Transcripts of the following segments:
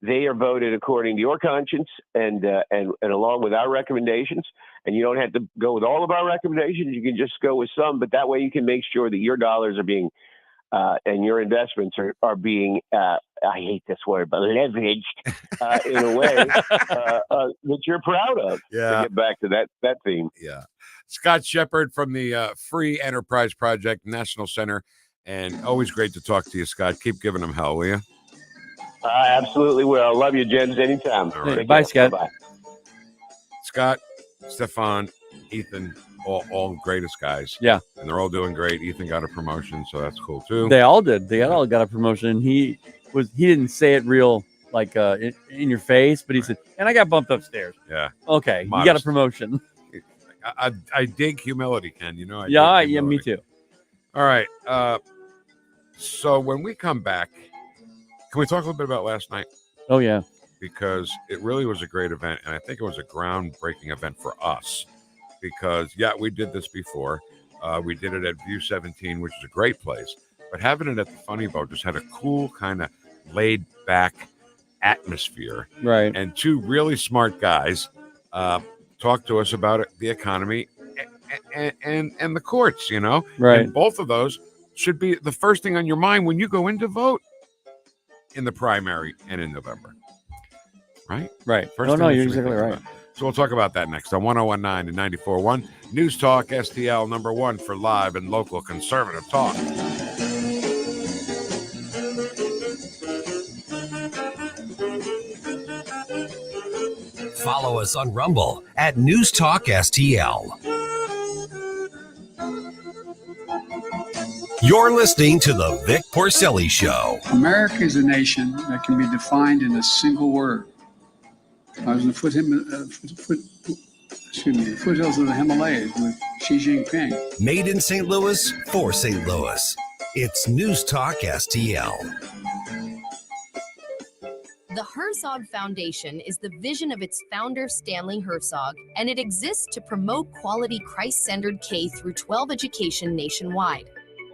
They are voted according to your conscience and along with our recommendations. And you don't have to go with all of our recommendations. You can just go with some, but that way you can make sure that your dollars are being and your investments are being, I hate this word, but leveraged in a way that you're proud of. Yeah. To get back to that theme. Yeah. Scott Shepard from the Free Enterprise Project National Center. And always great to talk to you, Scott. Keep giving them hell, will you? I absolutely will. Love you, Jens. Anytime. Hey, bye, Scott. Bye. Scott, Stefan, Ethan, all greatest guys. Yeah. And they're all doing great. Ethan got a promotion, so that's cool too. They all did. They all got a promotion. He didn't say it real like in your face, but he said, and I got bumped upstairs. Yeah. Okay. Modest. You got a promotion. I dig humility, Ken. You know, Yeah, me too. All right. So when we come back, can we talk a little bit about last night? Oh, yeah. Because it really was a great event, and I think it was a groundbreaking event for us. Because, yeah, we did this before. We did it at View 17, which is a great place. But having it at the Funny Boat just had a cool kind of laid-back atmosphere. Right. And two really smart guys talked to us about it, the economy and the courts, you know? Right. And both of those should be the first thing on your mind when you go in to vote in the primary and in November. Right? Right. First You're exactly right. So we'll talk about that next on 101.9 and 94.1. News Talk STL #1 for live and local conservative talk. Follow us on Rumble at NewstalkSTL. You're listening to the Vic Porcelli Show. America is a nation that can be defined in a single word. I was in the foothills of the Himalayas with Xi Jinping. Made in St. Louis for St. Louis. It's News Talk STL. The Herzog Foundation is the vision of its founder, Stanley Herzog, and it exists to promote quality Christ-centered K-12 education nationwide.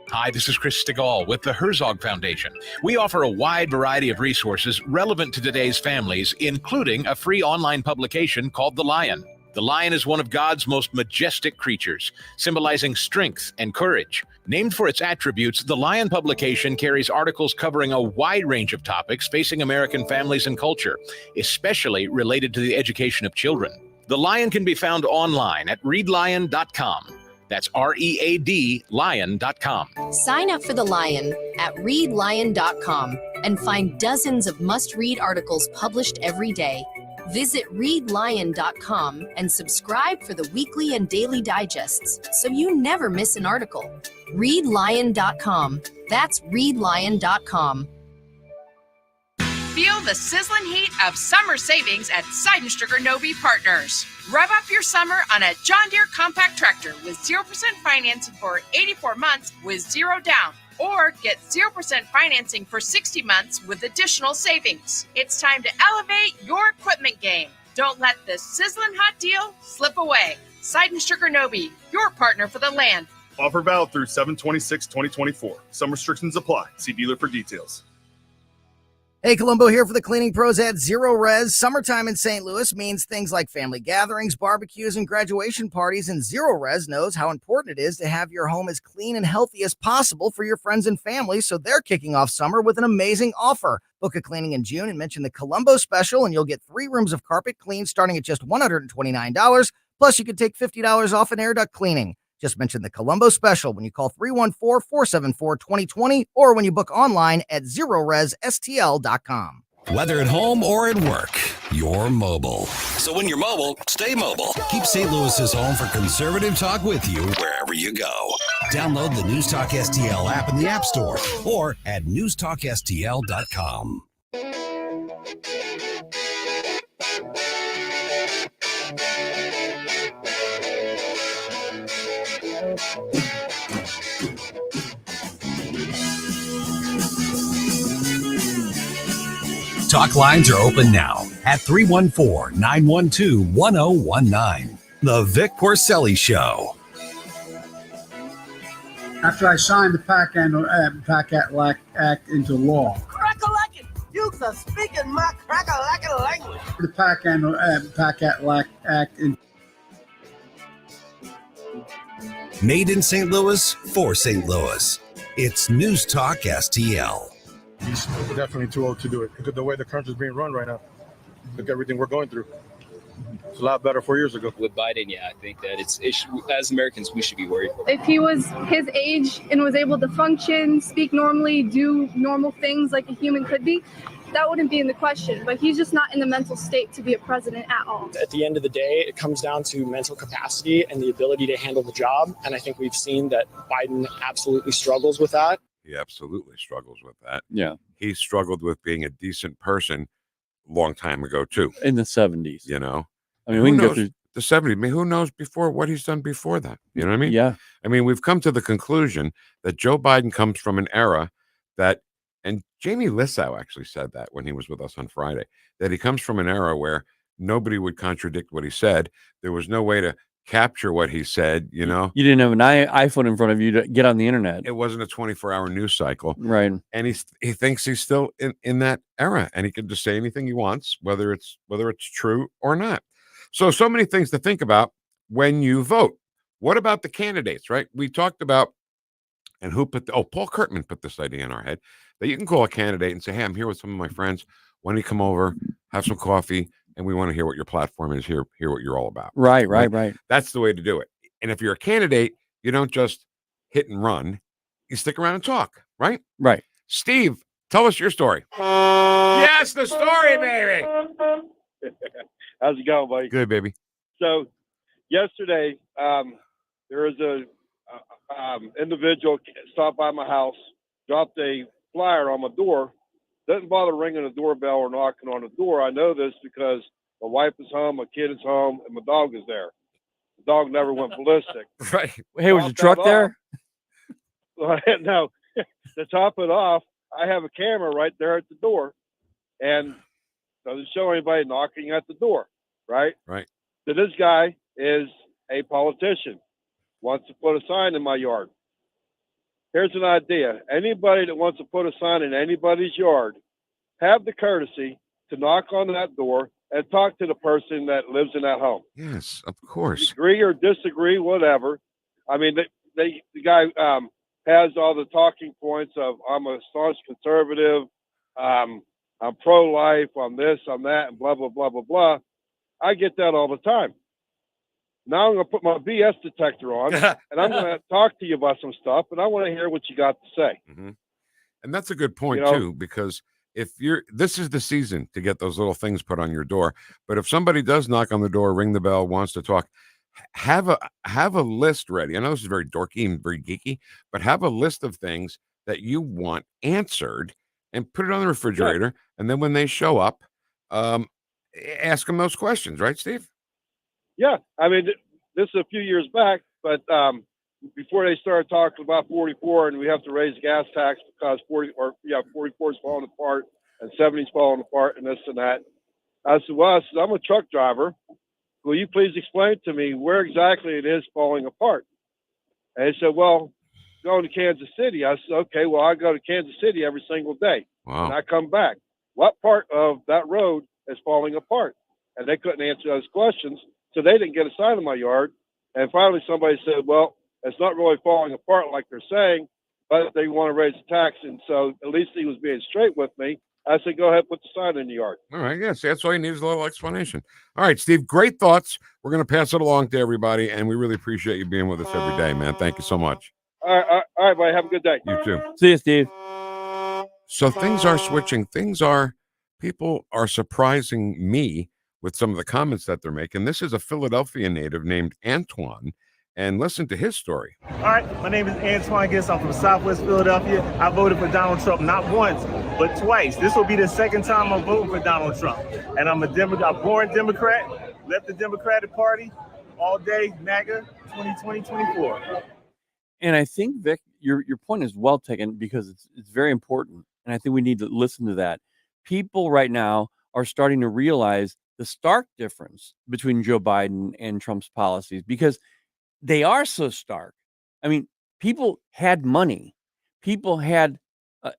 Hi, this is Chris Stegall with the Herzog Foundation. We offer a wide variety of resources relevant to today's families, including a free online publication called The Lion. The lion is one of God's most majestic creatures, symbolizing strength and courage. Named for its attributes, the Lion publication carries articles covering a wide range of topics facing American families and culture, especially related to the education of children. The Lion can be found online at readlion.com. That's READ lion.com. Sign up for The Lion at readlion.com and find dozens of must-read articles published every day. Visit readlion.com and subscribe for the weekly and daily digests so you never miss an article. Readlion.com. That's readlion.com. Feel the sizzling heat of summer savings at Seidenstricker Novi Partners. Rev up your summer on a John Deere compact tractor with 0% financing for 84 months with zero down. Or get 0% financing for 60 months with additional savings. It's time to elevate your equipment game. Don't let this sizzling hot deal slip away. Seidenstricker Novi, your partner for the land. Offer valid through 7/26/2024. Some restrictions apply. See dealer for details. Hey, Columbo here for the cleaning pros at Zero Res. Summertime in St. Louis means things like family gatherings, barbecues, and graduation parties, and Zero Res knows how important it is to have your home as clean and healthy as possible for your friends and family, so they're kicking off summer with an amazing offer. Book a cleaning in June and mention the Columbo special, and you'll get 3 rooms of carpet cleaned starting at just $129. Plus, you can take $50 off an air duct cleaning. Just mention the Columbo special when you call 314-474-2020 or when you book online at ZeroResSTL.com. Whether at home or at work, you're mobile. So when you're mobile, stay mobile. Keep St. Louis's home for conservative talk with you wherever you go. Download the News Talk STL app in the App Store or at NewstalkSTL.com. Talk lines are open now at 314-912-1019. The Vic Porcelli Show. After I signed the PAC Act into law, You are speaking my cracker-lacking language. The PAC Act. Made in St. Louis for St. Louis. It's News Talk STL. He's definitely too old to do it. Look at the way the country's being run right now. Look at everything we're going through. It's a lot better 4 years ago. With Biden, yeah, I think that as Americans, we should be worried. If he was his age and was able to function, speak normally, do normal things like a human could be, that wouldn't be in the question. But he's just not in the mental state to be a president at all. At the end of the day, it comes down to mental capacity and the ability to handle the job. And I think we've seen that Biden absolutely struggles with that. He absolutely struggles with that. Yeah. He struggled with being a decent person a long time ago, too. In the 70s. You know? I mean, we can go through the 70s. I mean, who knows before what he's done before that? You know what I mean? Yeah. I mean, we've come to the conclusion that Joe Biden comes from an era that, and Jamie Lissow actually said that when he was with us on Friday, that he comes from an era where nobody would contradict what he said. There was no way to capture what he said, you know? You didn't have an iPhone in front of you to get on the internet. It wasn't a 24-hour news cycle. Right. And he thinks he's still in that era, and he can just say anything he wants, whether it's true or not. So many things to think about when you vote. What about the candidates, right? We talked about, and who put Paul Kurtman put this idea in our head, that you can call a candidate and say, hey, I'm here with some of my friends. Why don't you come over, have some coffee, and we want to hear what your platform is, hear what you're all about. Right. That's the way to do it. And if you're a candidate, you don't just hit and run. You stick around and talk, right? Right. Steve, tell us your story. Yes, the story, baby. How's it going, buddy? Good, baby. So yesterday, there was a individual stopped by my house, dropped a flyer on my door. Doesn't bother ringing the doorbell or knocking on the door. I know this because my wife is home, my kid is home, and my dog is there. The dog never went ballistic. Right. Hey, was the truck there? No. To top it off, I have a camera right there at the door, and doesn't show anybody knocking at the door, right? Right. So this guy is a politician, wants to put a sign in my yard. Here's an idea. Anybody that wants to put a sign in anybody's yard, have the courtesy to knock on that door and talk to the person that lives in that home. Yes, of course. Agree or disagree, whatever. I mean, the guy has all the talking points of I'm a staunch conservative, I'm pro-life, I'm this, I'm that, and blah, blah, blah, blah, blah. I get that all the time. Now I'm going to put my BS detector on, and I'm going to talk to you about some stuff, and I want to hear what you got to say. Mm-hmm. And that's a good point, too, because this is the season to get those little things put on your door. But if somebody does knock on the door, ring the bell, wants to talk, have a list ready. I know this is very dorky and very geeky, but have a list of things that you want answered and put it on the refrigerator. Yeah. And then when they show up, ask them those questions, right, Steve? Yeah, I mean, this is a few years back, but before they started talking about 44 and we have to raise gas tax because 44 is falling apart and 70 is falling apart and this and that. I said, well, I'm a truck driver. Will you please explain to me where exactly it is falling apart? And he said, well, going to Kansas City. I said, okay, well, I go to Kansas City every single day. Wow. And I come back. What part of that road is falling apart? And they couldn't answer those questions. So they didn't get a sign in my yard. And finally somebody said, well, it's not really falling apart like they're saying, but they want to raise the tax. And so at least he was being straight with me. I said, go ahead, put the sign in the yard. All right. Yes, that's all you need is a little explanation. All right, Steve, great thoughts. We're going to pass it along to everybody, and we really appreciate you being with us every day, man. Thank you so much. All right, buddy. Have a good day. You too. See you, Steve. So things are switching. People are surprising me with some of the comments that they're making. This is a Philadelphia native named Antoine, and listen to his story. All right, my name is Antoine Giss. I'm from Southwest Philadelphia. I voted for Donald Trump not once, but twice. This will be the second time I'm voting for Donald Trump. And I'm a born Democrat, left the Democratic Party all day, MAGA 2020-24. And I think, Vic, your point is well taken because it's very important. And I think we need to listen to that. People right now are starting to realize the stark difference between Joe Biden and Trump's policies because they are so stark. I mean, people had money. People had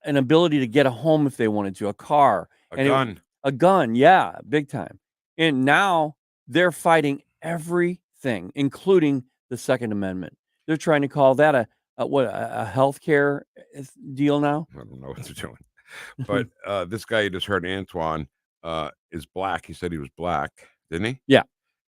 an ability to get a home if they wanted to, a car, a gun, yeah, big time. And now they're fighting everything, including the Second Amendment. They're trying to call that a healthcare deal now. I don't know what they're doing. But this guy you just heard, Antoine, is black. He said he was black, didn't he? Yeah.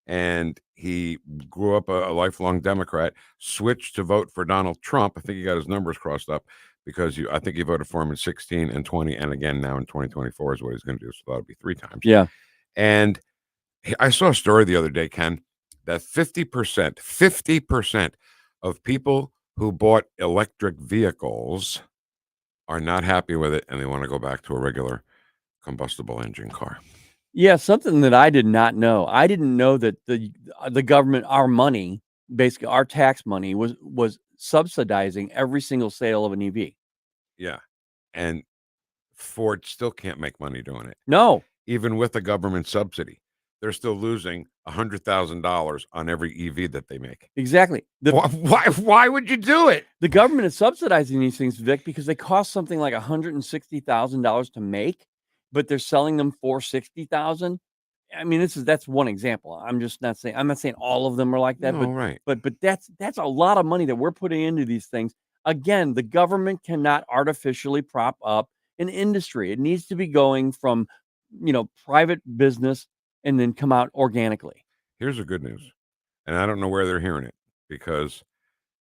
And he grew up a lifelong Democrat, switched to vote for Donald Trump. I think he got his numbers crossed up because I think he voted for him in 16 and 20, and again now in 2024 is what he's going to do. So that'll be 3 times. Yeah. And I saw a story the other day, Ken, that 50% of people who bought electric vehicles are not happy with it, and they want to go back to a regular combustible engine car. Yeah, something that I did not know. I didn't know that the government, our money, basically our tax money, was subsidizing every single sale of an EV. Yeah, and Ford still can't make money doing it. No, even with a government subsidy, they're still losing $100,000 on every EV that they make. Exactly. Why would you do it? The government is subsidizing these things, Vic, because they cost something like $160,000 to make, but they're selling them for $60,000. I mean, that's one example. I'm not saying all of them are like that, No, but right. but that's a lot of money that we're putting into these things. Again, the government cannot artificially prop up an industry. It needs to be going from, private business and then come out organically. Here's the good news, and I don't know where they're hearing it because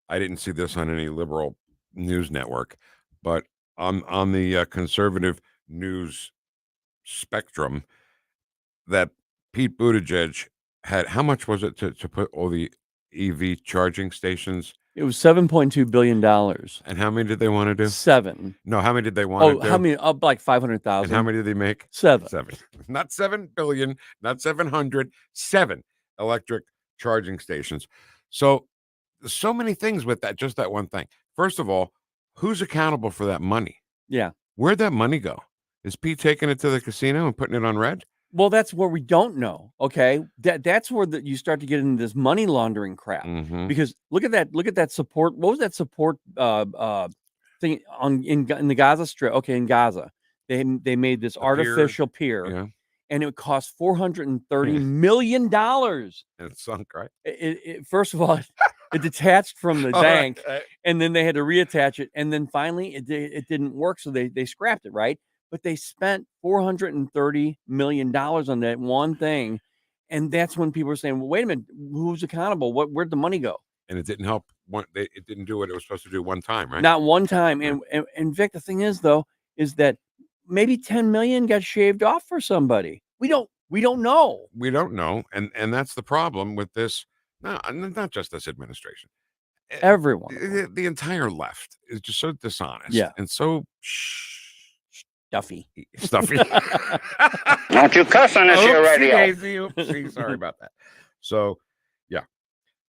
I didn't see this on any liberal news network, but on the conservative news spectrum, that Pete Buttigieg had, how much was it to put all the EV charging stations? It was $7.2 billion. And how many did they want to do? 7. No, how many did they want to do? How many? Like 500,000. And how many did they make? 7. 7. Not 7 billion, not 700, 7 electric charging stations. So many things with that, just that one thing. First of all, who's accountable for that money? Yeah. Where'd that money go? Is Pete taking it to the casino and putting it on red? Well, that's where we don't know. Okay, that's where you start to get into this money laundering crap. Mm-hmm. Because look at that support. What was that support thing in the Gaza Strip? Okay, in Gaza, they made this artificial pier, yeah. And it cost $430 million. And it sunk, right? It first of all, it detached from the bank, and then they had to reattach it, and then finally it didn't work, so they scrapped it, right? But they spent $430 million on that one thing. And that's when people are saying, well, wait a minute, who's accountable? Where'd the money go? And it didn't help. It didn't do what it was supposed to do one time, right? Not one time. And Vic, the thing is, though, is that maybe 10 million got shaved off for somebody. We don't know. We don't know. And that's the problem with this. No, not just this administration. Everyone. The entire left is just so dishonest. Yeah. And so stuffy. Don't you cuss on this here radio. Oopsie, sorry about that. So, yeah.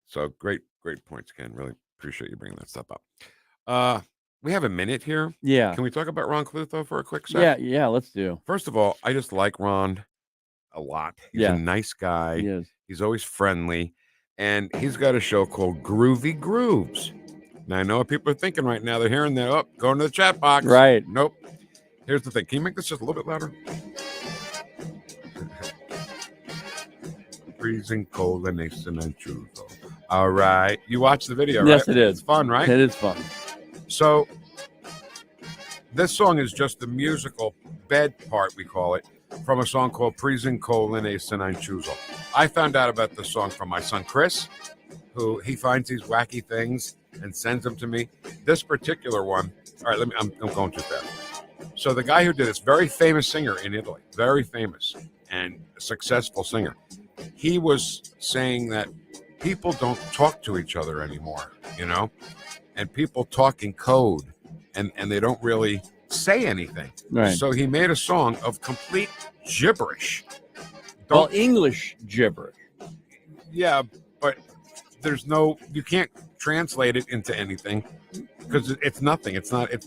So great points, Ken. Really appreciate you bringing that stuff up. We have a minute here. Yeah. Can we talk about Ron Clutho for a quick sec? Yeah, let's do. First of all, I just like Ron a lot. He's a nice guy. He is. He's always friendly. And he's got a show called Groovy Grooves. Now, I know what people are thinking right now. They're hearing that, going to the chat box. Right. Nope. Here's the thing. Can you make this just a little bit louder? Freezing cold and nice and churro. All right. You watch the video, right? Yes, it is. It's fun, right? It is fun. So this song is just the musical bed part, we call it, from a song called Freezing Cold and nice and churro. I found out about this song from my son, Chris, who he finds these wacky things and sends them to me. This particular one, all right, I'm going too fast. So the guy who did this, very famous singer in Italy, very famous and successful singer, he was saying that people don't talk to each other anymore, and people talk in code and they don't really say anything. Right. So he made a song of complete gibberish. Well, English gibberish. Yeah, but you can't translate it into anything. Because it's nothing.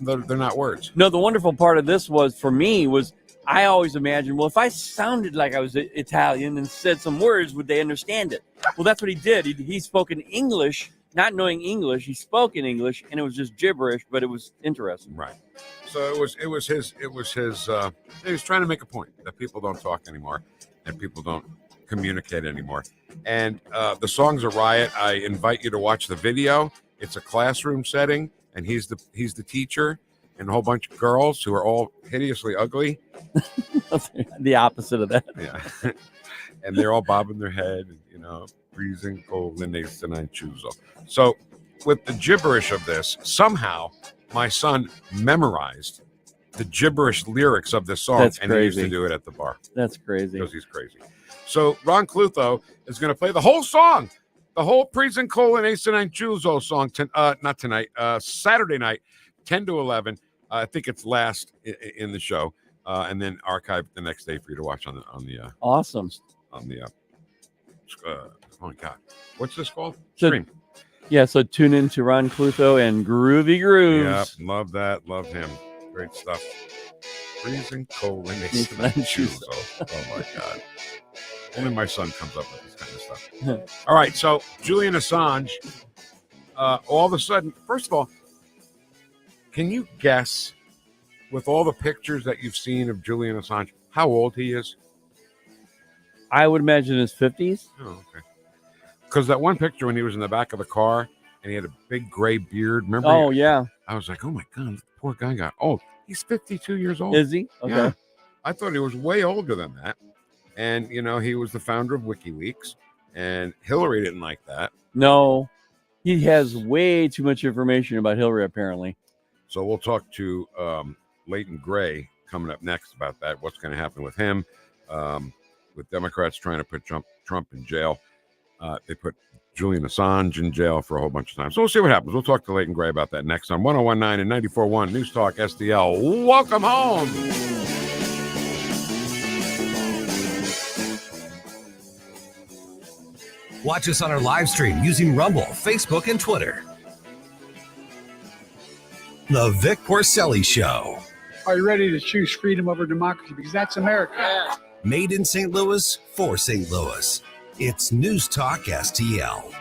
They're not words. No, the wonderful part of this for me was I always imagined, well, if I sounded like I was Italian and said some words, would they understand it? Well, that's what he did. He spoke in English, not knowing English. He spoke in English, and it was just gibberish, but it was interesting. Right. So it was his. He was trying to make a point that people don't talk anymore, and people don't communicate anymore. And the song's a riot. I invite you to watch the video. It's a classroom setting, and he's the teacher, and a whole bunch of girls who are all hideously ugly. The opposite of that. Yeah. And they're all bobbing their head, freezing cold, and they choose. So with the gibberish of this, somehow my son memorized the gibberish lyrics of this song. That's and he used crazy. to do it at the bar. That's crazy. Because he's crazy. So Ron Clutho is going to play the whole song, the whole Prison Colon Ace and Nine Chuzo song, not tonight, Saturday night, 10 to 11. I think it's last in the show, and then archived the next day for you to watch on the awesome. On the oh my God, what's this called? So, Stream. Yeah, so tune in to Ron Clutho and Groovy Grooves. Yeah, love that, love him, great stuff. Freezing cold and Ace and Nine Chuzo. Oh my God. Only my son comes up with this kind of stuff. All right, so Julian Assange, all of a sudden, first of all, can you guess, with all the pictures that you've seen of Julian Assange, how old he is? I would imagine his 50s. Oh, okay. Because that one picture when he was in the back of the car and he had a big gray beard, remember? Oh, yeah. I was like, oh my God, this poor guy got old. He's 52 years old. Is he? Okay. Yeah. I thought he was way older than that. And, he was the founder of WikiLeaks, and Hillary didn't like that. No, he has way too much information about Hillary, apparently. So we'll talk to Leighton Grey coming up next about that, what's going to happen with him. With Democrats trying to put Trump in jail. They put Julian Assange in jail for a whole bunch of time. So we'll see what happens. We'll talk to Leighton Grey about that next on 101.9 and 94.1 News Talk STL. Welcome home. Watch us on our live stream using Rumble, Facebook, and Twitter. The Vic Porcelli Show. Are you ready to choose freedom over democracy? Because that's America. Made in St. Louis for St. Louis. It's News Talk STL.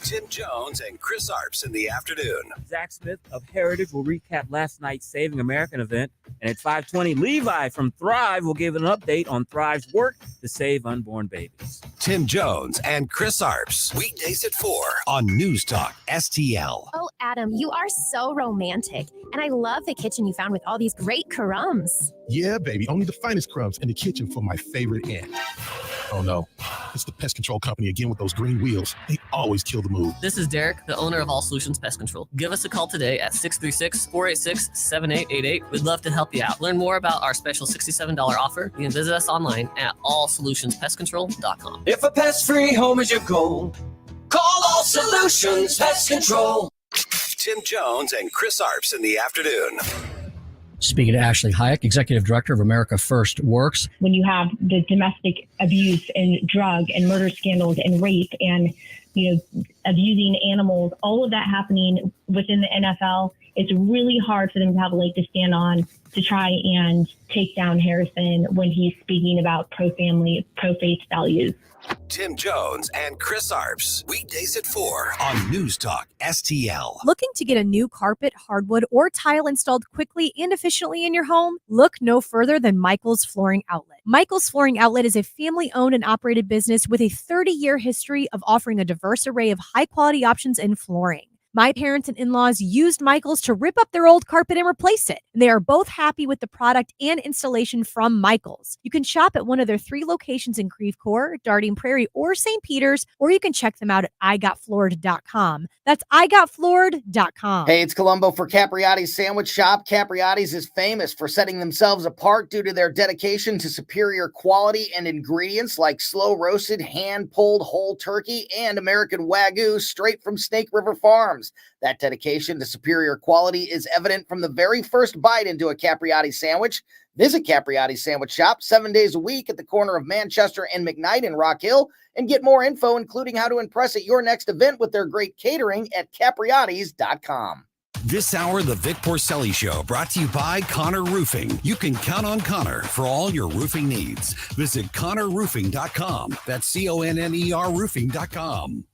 Tim Jones and Chris Arps in the afternoon. Zach Smith of Heritage will recap last night's Saving American event. And at 5:20, Levi from Thrive will give an update on Thrive's work to save unborn babies. Tim Jones and Chris Arps. Weekdays at 4 on News Talk STL. Oh, Adam, you are so romantic. And I love the kitchen you found with all these great crumbs. Yeah, baby. Only the finest crumbs in the kitchen for my favorite aunt. Oh, no. It's the pest control company again with those green wheels. They always kill the mood. This is Derek, the owner of All Solutions Pest Control. Give us a call today at 636-486-7888. We'd love to help you out. Learn more about our special $67 offer. You can visit us online at allsolutionspestcontrol.com. If a pest-free home is your goal, call All Solutions Pest Control. Tim Jones and Chris Arps in the afternoon. Speaking to Ashley Hayek, Executive Director of America First Works. When you have the domestic abuse and drug and murder scandals and rape and, abusing animals, all of that happening within the NFL, it's really hard for them to have a leg to stand on to try and take down Harrison when he's speaking about pro-family, pro-faith values. Tim Jones and Chris Arps. Weekdays at 4 on News Talk STL. Looking to get a new carpet, hardwood, or tile installed quickly and efficiently in your home? Look no further than Michael's Flooring Outlet. Michael's Flooring Outlet is a family-owned and operated business with a 30-year history of offering a diverse array of high-quality options in flooring. My parents and in-laws used Michael's to rip up their old carpet and replace it. They are both happy with the product and installation from Michael's. You can shop at one of their 3 locations in Creve Coeur, Darting Prairie, or St. Peters, or you can check them out at igotfloored.com. That's igotfloored.com. Hey, it's Columbo for Capriotti's Sandwich Shop. Capriotti's is famous for setting themselves apart due to their dedication to superior quality and ingredients like slow-roasted, hand-pulled whole turkey and American Wagyu straight from Snake River Farms. That dedication to superior quality is evident from the very first bite into a Capriotti sandwich. Visit Capriotti's Sandwich Shop 7 days a week at the corner of Manchester and McKnight in Rock Hill, and get more info, including how to impress at your next event with their great catering at capriottis.com. This hour, the Vic Porcelli Show, brought to you by Connor Roofing. You can count on Connor for all your roofing needs. Visit ConnorRoofing.com. That's CONNER Roofing.com.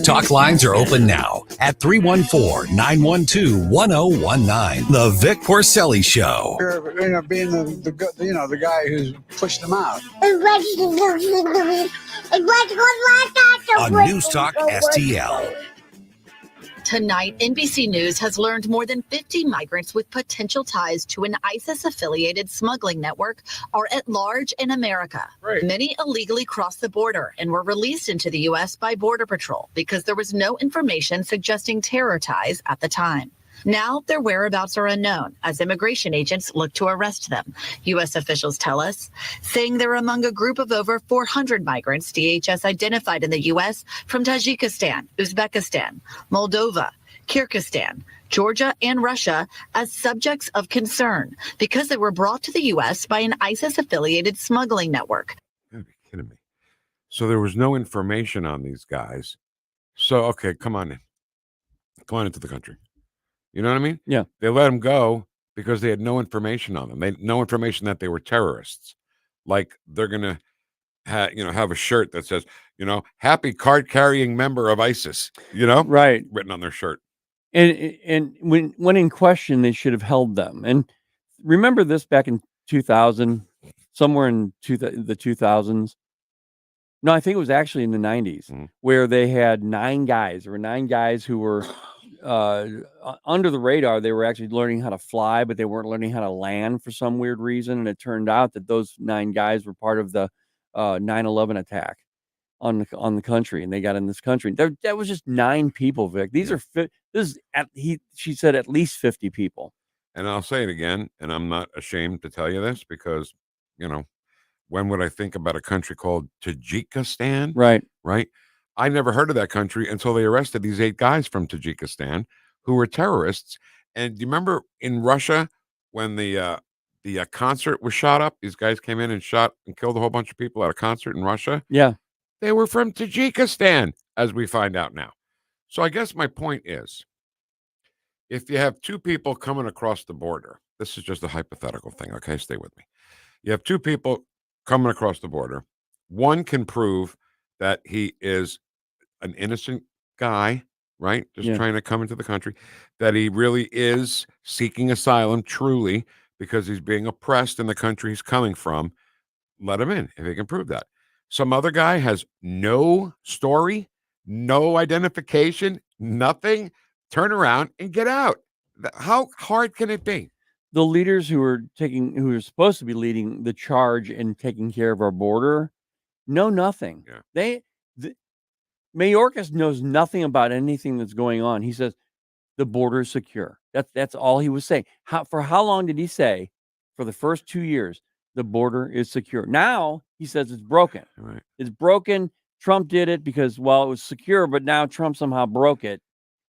Talk lines are open now at 314-912-1019. The Vic Porcelli Show. You're being the guy who's pushed them out. On NewstalkSTL. Tonight, NBC News has learned more than 50 migrants with potential ties to an ISIS-affiliated smuggling network are at large in America. Right. Many illegally crossed the border and were released into the U.S. by Border Patrol because there was no information suggesting terror ties at the time. Now their whereabouts are unknown as immigration agents look to arrest them, U.S. officials tell us, saying they're among a group of over 400 migrants DHS identified in the U.S. from Tajikistan, Uzbekistan, Moldova, Kyrgyzstan, Georgia, and Russia as subjects of concern because they were brought to the U.S. by an ISIS-affiliated smuggling network. You're kidding me. So there was no information on these guys. So, okay, come on in. Come on into the country. You know what I mean? Yeah. They let them go because they had no information on them. They had no information that they were terrorists. Like they're gonna have a shirt that says, happy card carrying member of ISIS, right, written on their shirt. And when in question, they should have held them. And remember this back in 2000, somewhere in the 2000s. No, I think it was actually in the 90s, where they had 9 guys. There were 9 guys who were under the radar. They were actually learning how to fly, but they weren't learning how to land for some weird reason. And it turned out that those 9 guys were part of the 9/11 attack on the country, and they got in this country. That was just 9 people, Vic. She said at least 50 people. And I'll say it again, and I'm not ashamed to tell you this because, when would I think about a country called Tajikistan? Right. Right. I never heard of that country until they arrested these 8 guys from Tajikistan who were terrorists. And do you remember in Russia when the concert was shot up? These guys came in and shot and killed a whole bunch of people at a concert in Russia. Yeah. They were from Tajikistan, as we find out now. So I guess my point is, if you have 2 people coming across the border, this is just a hypothetical thing, okay? Stay with me. You have 2 people coming across the border. One can prove that he is an innocent guy, right? Just trying to come into the country, that he really is seeking asylum truly because he's being oppressed in the country he's coming from. Let him in if he can prove that. Some other guy has no story, no identification, nothing. Turn around and get out. How hard can it be? The leaders who are supposed to be leading the charge and taking care of our border know nothing. Yeah. Mayorkas knows nothing about anything that's going on. He says the border is secure. That's all he was saying. For how long did he say? For the first 2 years, the border is secure. Now he says it's broken. Right. It's broken. Trump did it because, it was secure, but now Trump somehow broke it,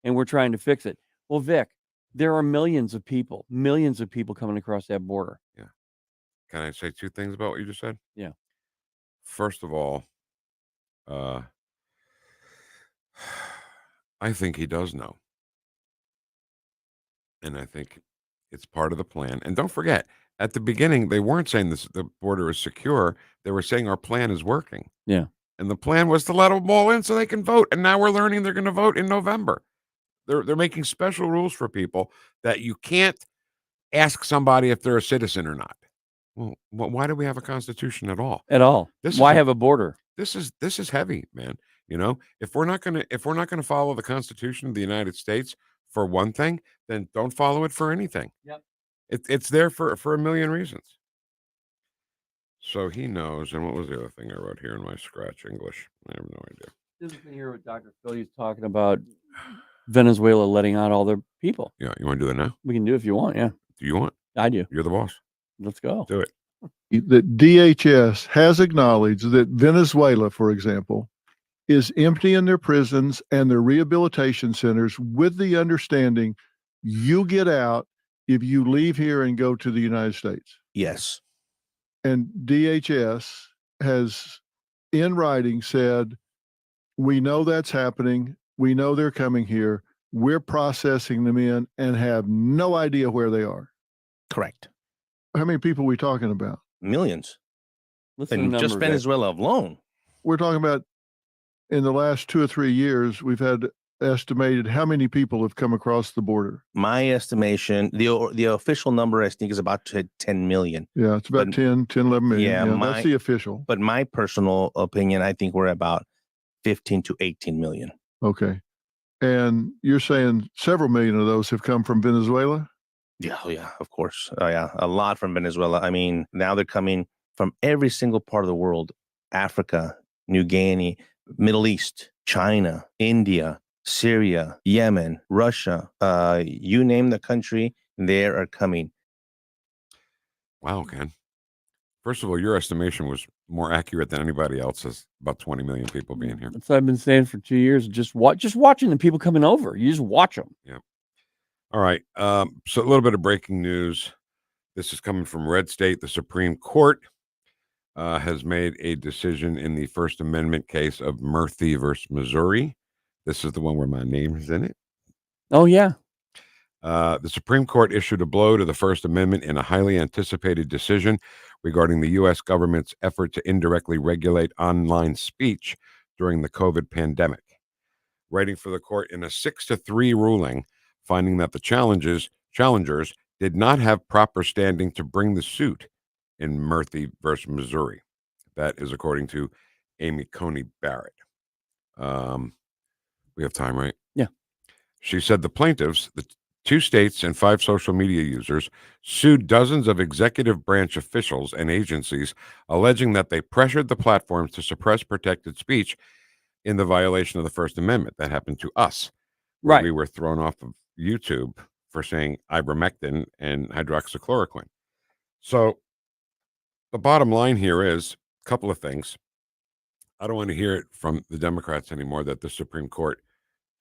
and we're trying to fix it. Well, Vic, there are millions of people coming across that border. Yeah. Can I say 2 things about what you just said? Yeah. First of all, I think he does know. And I think it's part of the plan. And don't forget, at the beginning, they weren't saying the border is secure. They were saying our plan is working. Yeah. And the plan was to let them all in so they can vote. And now we're learning they're going to vote in November. They're making special rules for people that you can't ask somebody if they're a citizen or not. Well, why do we have a constitution at all? At all. Why have a border? This is heavy, man. If we're not gonna follow the Constitution of the United States for one thing, then don't follow it for anything. Yep. It's there for a million reasons. So he knows. And what was the other thing I wrote here in my scratch English? I have no idea. This is here with Dr. Phil. He's talking about Venezuela letting out all their people. Yeah, you want to do that now? We can do it if you want. Yeah. Do you want? I do. You're the boss. Let's go. Do it. That DHS has acknowledged that Venezuela, for example, is emptying their prisons and their rehabilitation centers with the understanding you get out if you leave here and go to the United States. Yes. And DHS has, in writing, said, we know that's happening. We know they're coming here. We're processing them in and have no idea where they are. Correct. How many people are we talking about? Millions. Listen And just Venezuela alone. We're talking about in the last 2 or 3 years, we've had estimated how many people have come across the border? My estimation, the official number, I think, is about 10 million. Yeah, it's about 10, 11 million. Yeah, That's the official. But my personal opinion, I think we're about 15 to 18 million. Okay. And you're saying several million of those have come from Venezuela? Yeah, of course. Oh, yeah, a lot from Venezuela. I mean, now they're coming from every single part of the world: Africa, New Guinea, Middle East, China, India, Syria, Yemen, Russia. You name the country, they are coming. Wow, Ken. First of all, your estimation was more accurate than anybody else's. About 20 million people being here. That's what I've been saying for 2 years. Just watching the people coming over. You just watch them. Yeah. All right. So a little bit of breaking news. This is coming from Red State. The Supreme Court has made a decision in the First Amendment case of Murphy versus Missouri. This is the one where my name is in it. Oh, yeah. The Supreme Court issued a blow to the First Amendment in a highly anticipated decision regarding the U.S. government's effort to indirectly regulate online speech during the COVID pandemic. Writing for the court in a 6-3 ruling, finding that the challengers did not have proper standing to bring the suit in Murphy versus Missouri. That is according to Amy Coney Barrett. We have time, right? Yeah. She said the plaintiffs, the 2 states and 5 social media users, sued dozens of executive branch officials and agencies, alleging that they pressured the platforms to suppress protected speech in the violation of the First Amendment. That happened to us. Right. We were thrown off of YouTube for saying ivermectin and hydroxychloroquine. So the bottom line here is a couple of things. I don't want to hear it from the Democrats anymore that the Supreme Court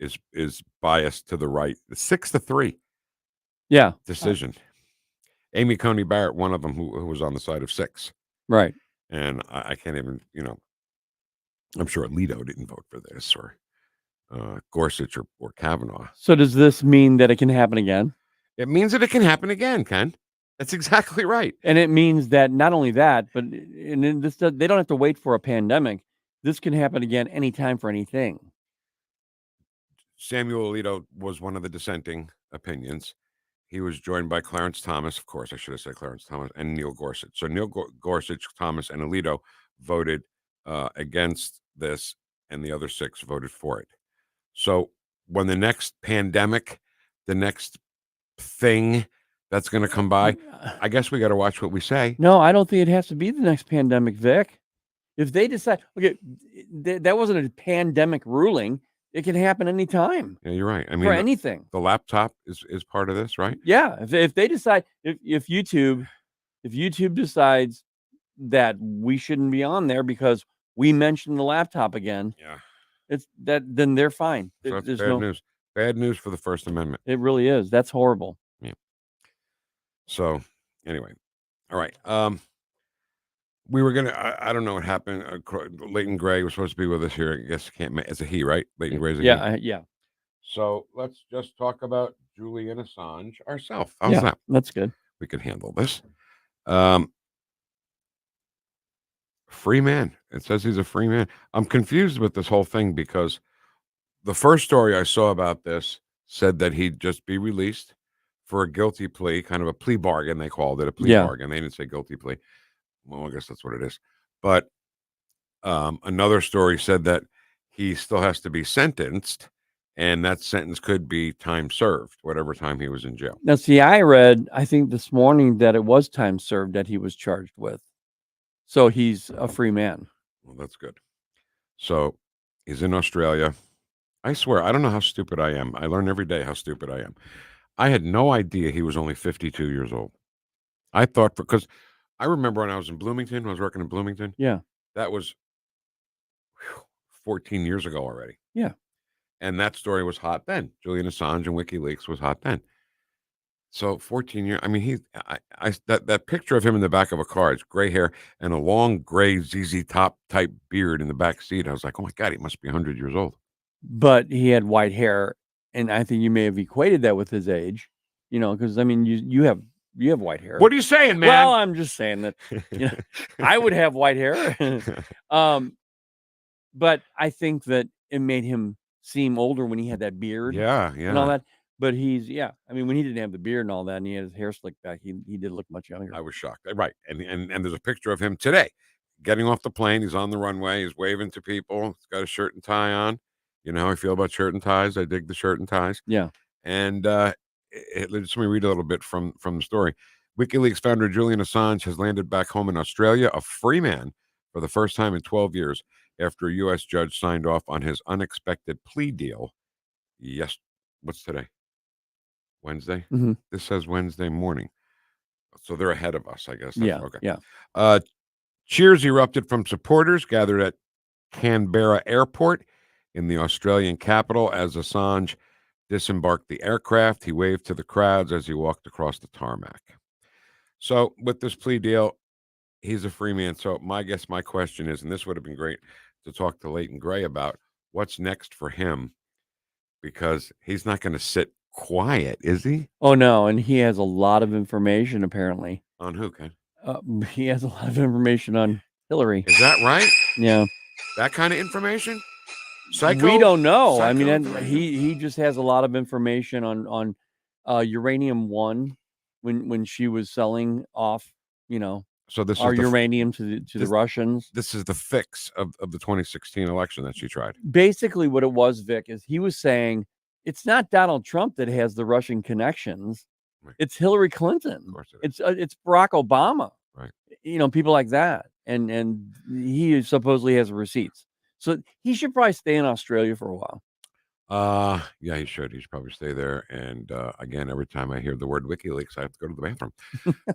is biased to the right. 6-3. Yeah. Decision. Amy Coney Barrett, one of them who was on the side of 6. Right. And I can't even, I'm sure Alito didn't vote for this, or Gorsuch or Kavanaugh. So does this mean that it can happen again? It means that it can happen again, Ken. That's exactly right. And it means that not only that, but they don't have to wait for a pandemic. This can happen again anytime for anything. Samuel Alito was one of the dissenting opinions. He was joined by Clarence Thomas, of course, I should have said Clarence Thomas, and Neil Gorsuch. So Neil Gorsuch, Thomas, and Alito voted against this, and the other 6 voted for it. So when the next pandemic, the next thing that's going to come by, I guess we got to watch what we say. No, I don't think it has to be the next pandemic, Vic. If they decide, okay, that wasn't a pandemic ruling. It can happen anytime. Yeah, you're right. I mean, for anything. The laptop is part of this, right? Yeah. If they decide, if YouTube decides that we shouldn't be on there because we mentioned the laptop again, then they're fine. So that's bad news. Bad news for the First Amendment. It really is. That's horrible. Yeah. So anyway, all right. We were gonna. I don't know what happened. Leighton Grey was supposed to be with us here. I guess can't. It's a he, right? Leighton Grey's a he. Yeah. So let's just talk about Julian Assange ourselves. How's that? That's good. We can handle this. Free man. It says he's a free man. I'm confused with this whole thing because the first story I saw about this said that he'd just be released for a guilty plea, kind of a plea bargain. They called it a plea bargain. They didn't say guilty plea. Well, I guess that's what it is. But another story said that he still has to be sentenced, and that sentence could be time served, whatever time he was in jail. Now, see, I think this morning that it was time served that he was charged with. So he's a free man. Well, that's good. So he's in Australia. I swear, I don't know how stupid I am. I learn every day how stupid I am. I had no idea he was only 52 years old. I thought, because I remember when I was in Bloomington, when I was working in Bloomington. Yeah. That was 14 years ago already. Yeah. And that story was hot then. Julian Assange and WikiLeaks was hot then. So 14 years. I mean, that picture of him in the back of a car, it's gray hair and a long gray ZZ Top type beard in the back seat. I was like, oh my God, he must be 100 years old. But he had white hair, and I think you may have equated that with his age. Because I mean, you have white hair. What are you saying, man? Well, I'm just saying that I would have white hair. But I think that it made him seem older when he had that beard. Yeah, And all yeah. that. But I mean, when he didn't have the beard and all that, and he had his hair slicked back, he did look much younger. I was shocked. Right. And there's a picture of him today getting off the plane. He's on the runway. He's waving to people. He's got a shirt and tie on. You know how I feel about shirt and ties. I dig the shirt and ties. Yeah. And let me read a little bit from the story. WikiLeaks founder Julian Assange has landed back home in Australia, a free man for the first time in 12 years after a U.S. judge signed off on his unexpected plea deal. Yes. What's today? Wednesday? Mhm. This says Wednesday morning. So they're ahead of us, I guess. Yeah, Okay. yeah. Cheers erupted from supporters gathered at Canberra Airport in the Australian capital as Assange disembarked the aircraft. He waved to the crowds as he walked across the tarmac. So with this plea deal, he's a free man. So my question is, and this would have been great to talk to Leighton Grey about, what's next for him? Because he's not going to sit quiet, is he? Oh, no. And he has a lot of information, apparently. On who, Ken? He has a lot of information on Hillary. Is that right? Yeah. That kind of information? Psycho? We don't know. I mean, information? he just has a lot of information on Uranium One when she was selling off, So this our is uranium to the Russians. This is the fix of the 2016 election that she tried. Basically, what it was, Vic, is he was saying it's not Donald Trump that has the Russian connections. Right. It's Hillary Clinton. Of course it is. It's Barack Obama. Right. People like that. And he supposedly has receipts. So he should probably stay in Australia for a while. Yeah, he should. He should probably stay there. And again, every time I hear the word WikiLeaks, I have to go to the bathroom.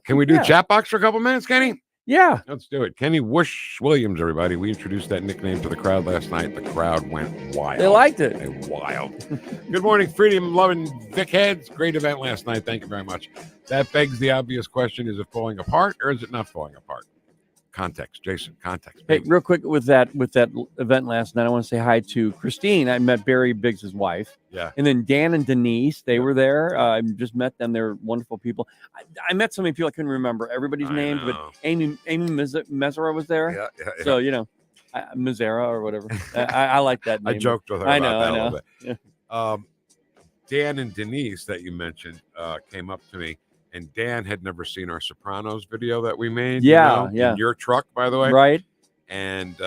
Can we do chat box for a couple minutes, Kenny? Yeah. Let's do it. Kenny Whoosh Williams, everybody. We introduced that nickname to the crowd last night. The crowd went wild. They liked it. They wild. Good morning, freedom loving Vic heads. Great event last night. Thank you very much. That begs the obvious question: is it falling apart or is it not falling apart? Context, Jason. Context. Hey, real quick with that event last night, I want to say hi to Christine. I met Barry Biggs' wife. Yeah. And then Dan and Denise, they were there. I just met them. They're wonderful people. I met so many people I couldn't remember everybody's names, but Amy Mezzera was there. Yeah. So Mezzera or whatever. I like that name. I joked with her I about that a know. little bit. Yeah. Dan and Denise that you mentioned came up to me. And Dan had never seen our Sopranos video that we made. Yeah. In your truck, by the way. Right. And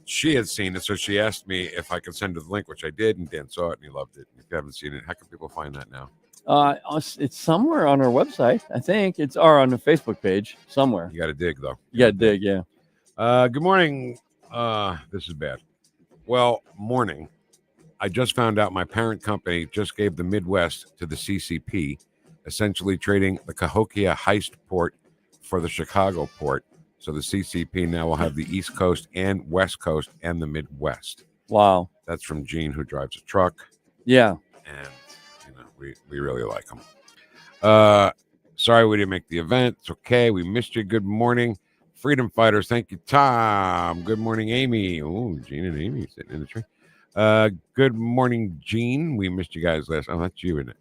she had seen it, so she asked me if I could send her the link, which I did, and Dan saw it and he loved it. If you haven't seen it, how can people find that now? It's somewhere on our website. I think it's on the Facebook page somewhere. You got to dig, though. You got to dig, yeah. Good morning. This is bad. Well, morning. I just found out my parent company just gave the Midwest to the CCP, essentially trading the Cahokia heist port for the Chicago port. So the CCP now will have the East Coast and West Coast and the Midwest. Wow. That's from Gene, who drives a truck. Yeah. And, we really like him. Sorry we didn't make the event. It's okay. We missed you. Good morning, freedom fighters. Thank you, Tom. Good morning, Amy. Oh, Gene and Amy sitting in the tree. Good morning, Gene. We missed you guys last. Oh, that's you, isn't it?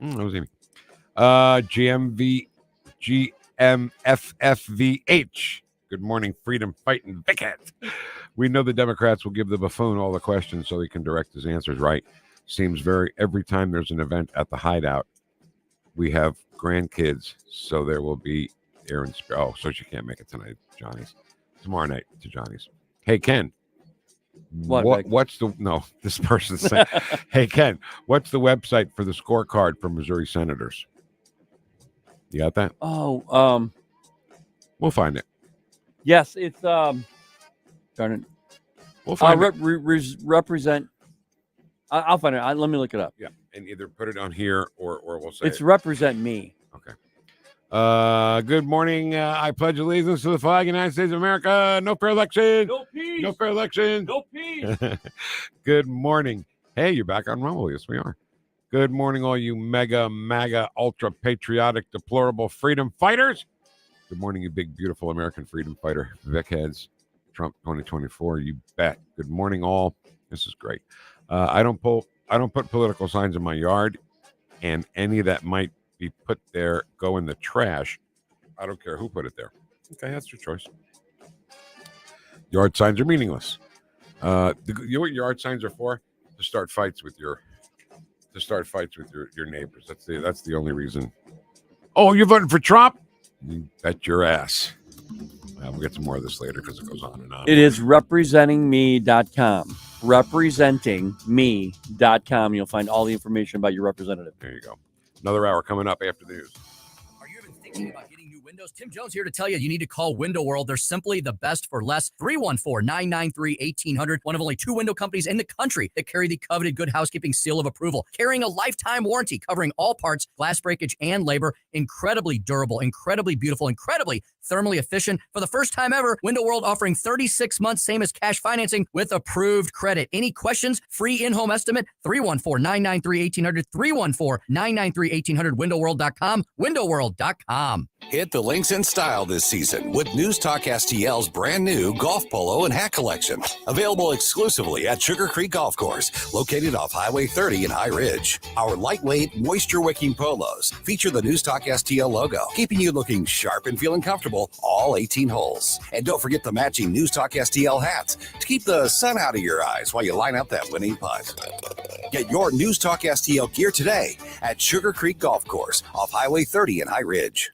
That was Amy. GMFFVH. Good morning, freedom fighting Vickhead. We know the Democrats will give the buffoon all the questions so he can direct his answers right. Seems every time there's an event at the hideout, we have grandkids, so there will be Aaron. So she can't make it tonight, Johnny's. Tomorrow night to Johnny's. Hey, Ken. What's this person's saying, hey, Ken, what's the website for the scorecard for Missouri senators? You got that? Oh, we'll find it. Yes, it's darn it. We'll find it. Represent. I'll find it. Let me look it up. Yeah, and either put it on here or we'll say it's represent me. Okay. Good morning. I pledge allegiance to the flag of the United States of America. No fair election. No peace. No fair election. No peace. Good morning. Hey, you're back on Rumble. Yes, we are. Good morning, all you mega, MAGA, ultra patriotic, deplorable freedom fighters. Good morning, you big, beautiful American freedom fighter. Vic heads. Trump 2024. You bet. Good morning, all. This is great. I don't put political signs in my yard, and any that might be put there go in the trash. I don't care who put it there. Okay, that's your choice. Yard signs are meaningless. You know what your art signs are for? To start fights with your neighbors. That's the only reason. Oh, you're voting for Trump? You bet your ass. We'll get some more of this later because it goes on and on. It is representingme.com. Representingme.com. You'll find all the information about your representative. There you go. Another hour coming up after the news. Are you even thinking about getting new windows? Tim Jones here to tell you need to call Window World. They're simply the best for less. 314-993-1800. One of only 2 window companies in the country that carry the coveted Good Housekeeping seal of approval. Carrying a lifetime warranty covering all parts, glass breakage, and labor. Incredibly durable, incredibly beautiful, incredibly thermally efficient. For the first time ever, Window World offering 36 months, same as cash financing with approved credit. Any questions? Free in-home estimate, 314-993-1800, 314-993-1800, windowworld.com, windowworld.com. Hit the links in style this season with News Talk STL's brand new golf polo and hat collection. Available exclusively at Sugar Creek Golf Course, located off Highway 30 in High Ridge. Our lightweight, moisture-wicking polos feature the News Talk STL logo, keeping you looking sharp and feeling comfortable all 18 holes. And don't forget the matching News Talk STL hats to keep the sun out of your eyes while you line up that winning putt. Get your News Talk STL gear today at Sugar Creek Golf Course off Highway 30 in High Ridge.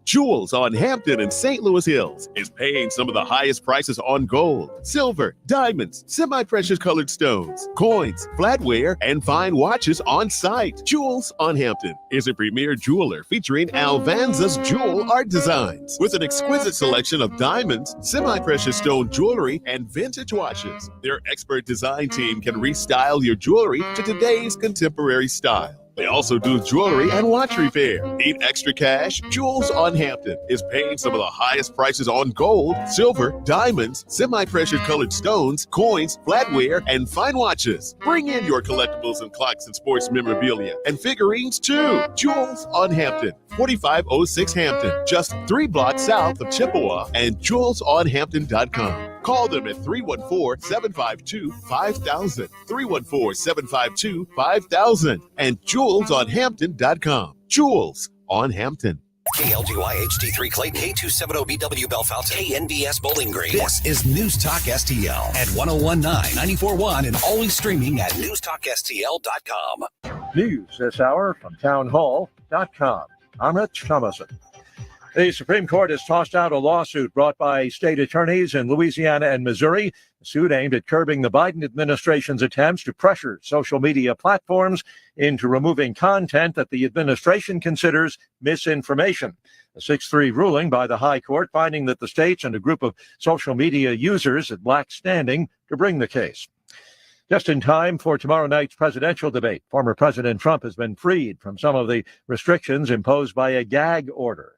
Jewels on Hampton and St. Louis Hills is paying some of the highest prices on gold, silver, diamonds, semi-precious colored stones, coins, flatware, and fine watches on site. Jewels on Hampton is a premier jeweler featuring Alvanza's jewel art designs with an exquisite selection of diamonds, semi-precious stone jewelry, and vintage watches. Their expert design team can restyle your jewelry to today's contemporary style. They also do jewelry and watch repair. Need extra cash? Jewels on Hampton is paying some of the highest prices on gold, silver, diamonds, semi-precious colored stones, coins, flatware, and fine watches. Bring in your collectibles and clocks and sports memorabilia and figurines too. Jewels on Hampton, 4506 Hampton, just 3 blocks south of Chippewa, and jewelsonhampton.com. Call them at 314-752-5000, 314-752-5000, and jewelsonhampton.com. Jewels on Hampton. KLGY HD3 Clayton, K270BW Bellefonte, KNDS Bowling Green. This is News Talk STL at 1019, 94.1, and always streaming at newstalkstl.com. News this hour from townhall.com. I'm Rich Thomason. The Supreme Court has tossed out a lawsuit brought by state attorneys in Louisiana and Missouri. The suit aimed at curbing the Biden administration's attempts to pressure social media platforms into removing content that the administration considers misinformation. A 6-3 ruling by the High Court finding that the states and a group of social media users had lacked standing to bring the case. Just in time for tomorrow night's presidential debate, former President Trump has been freed from some of the restrictions imposed by a gag order.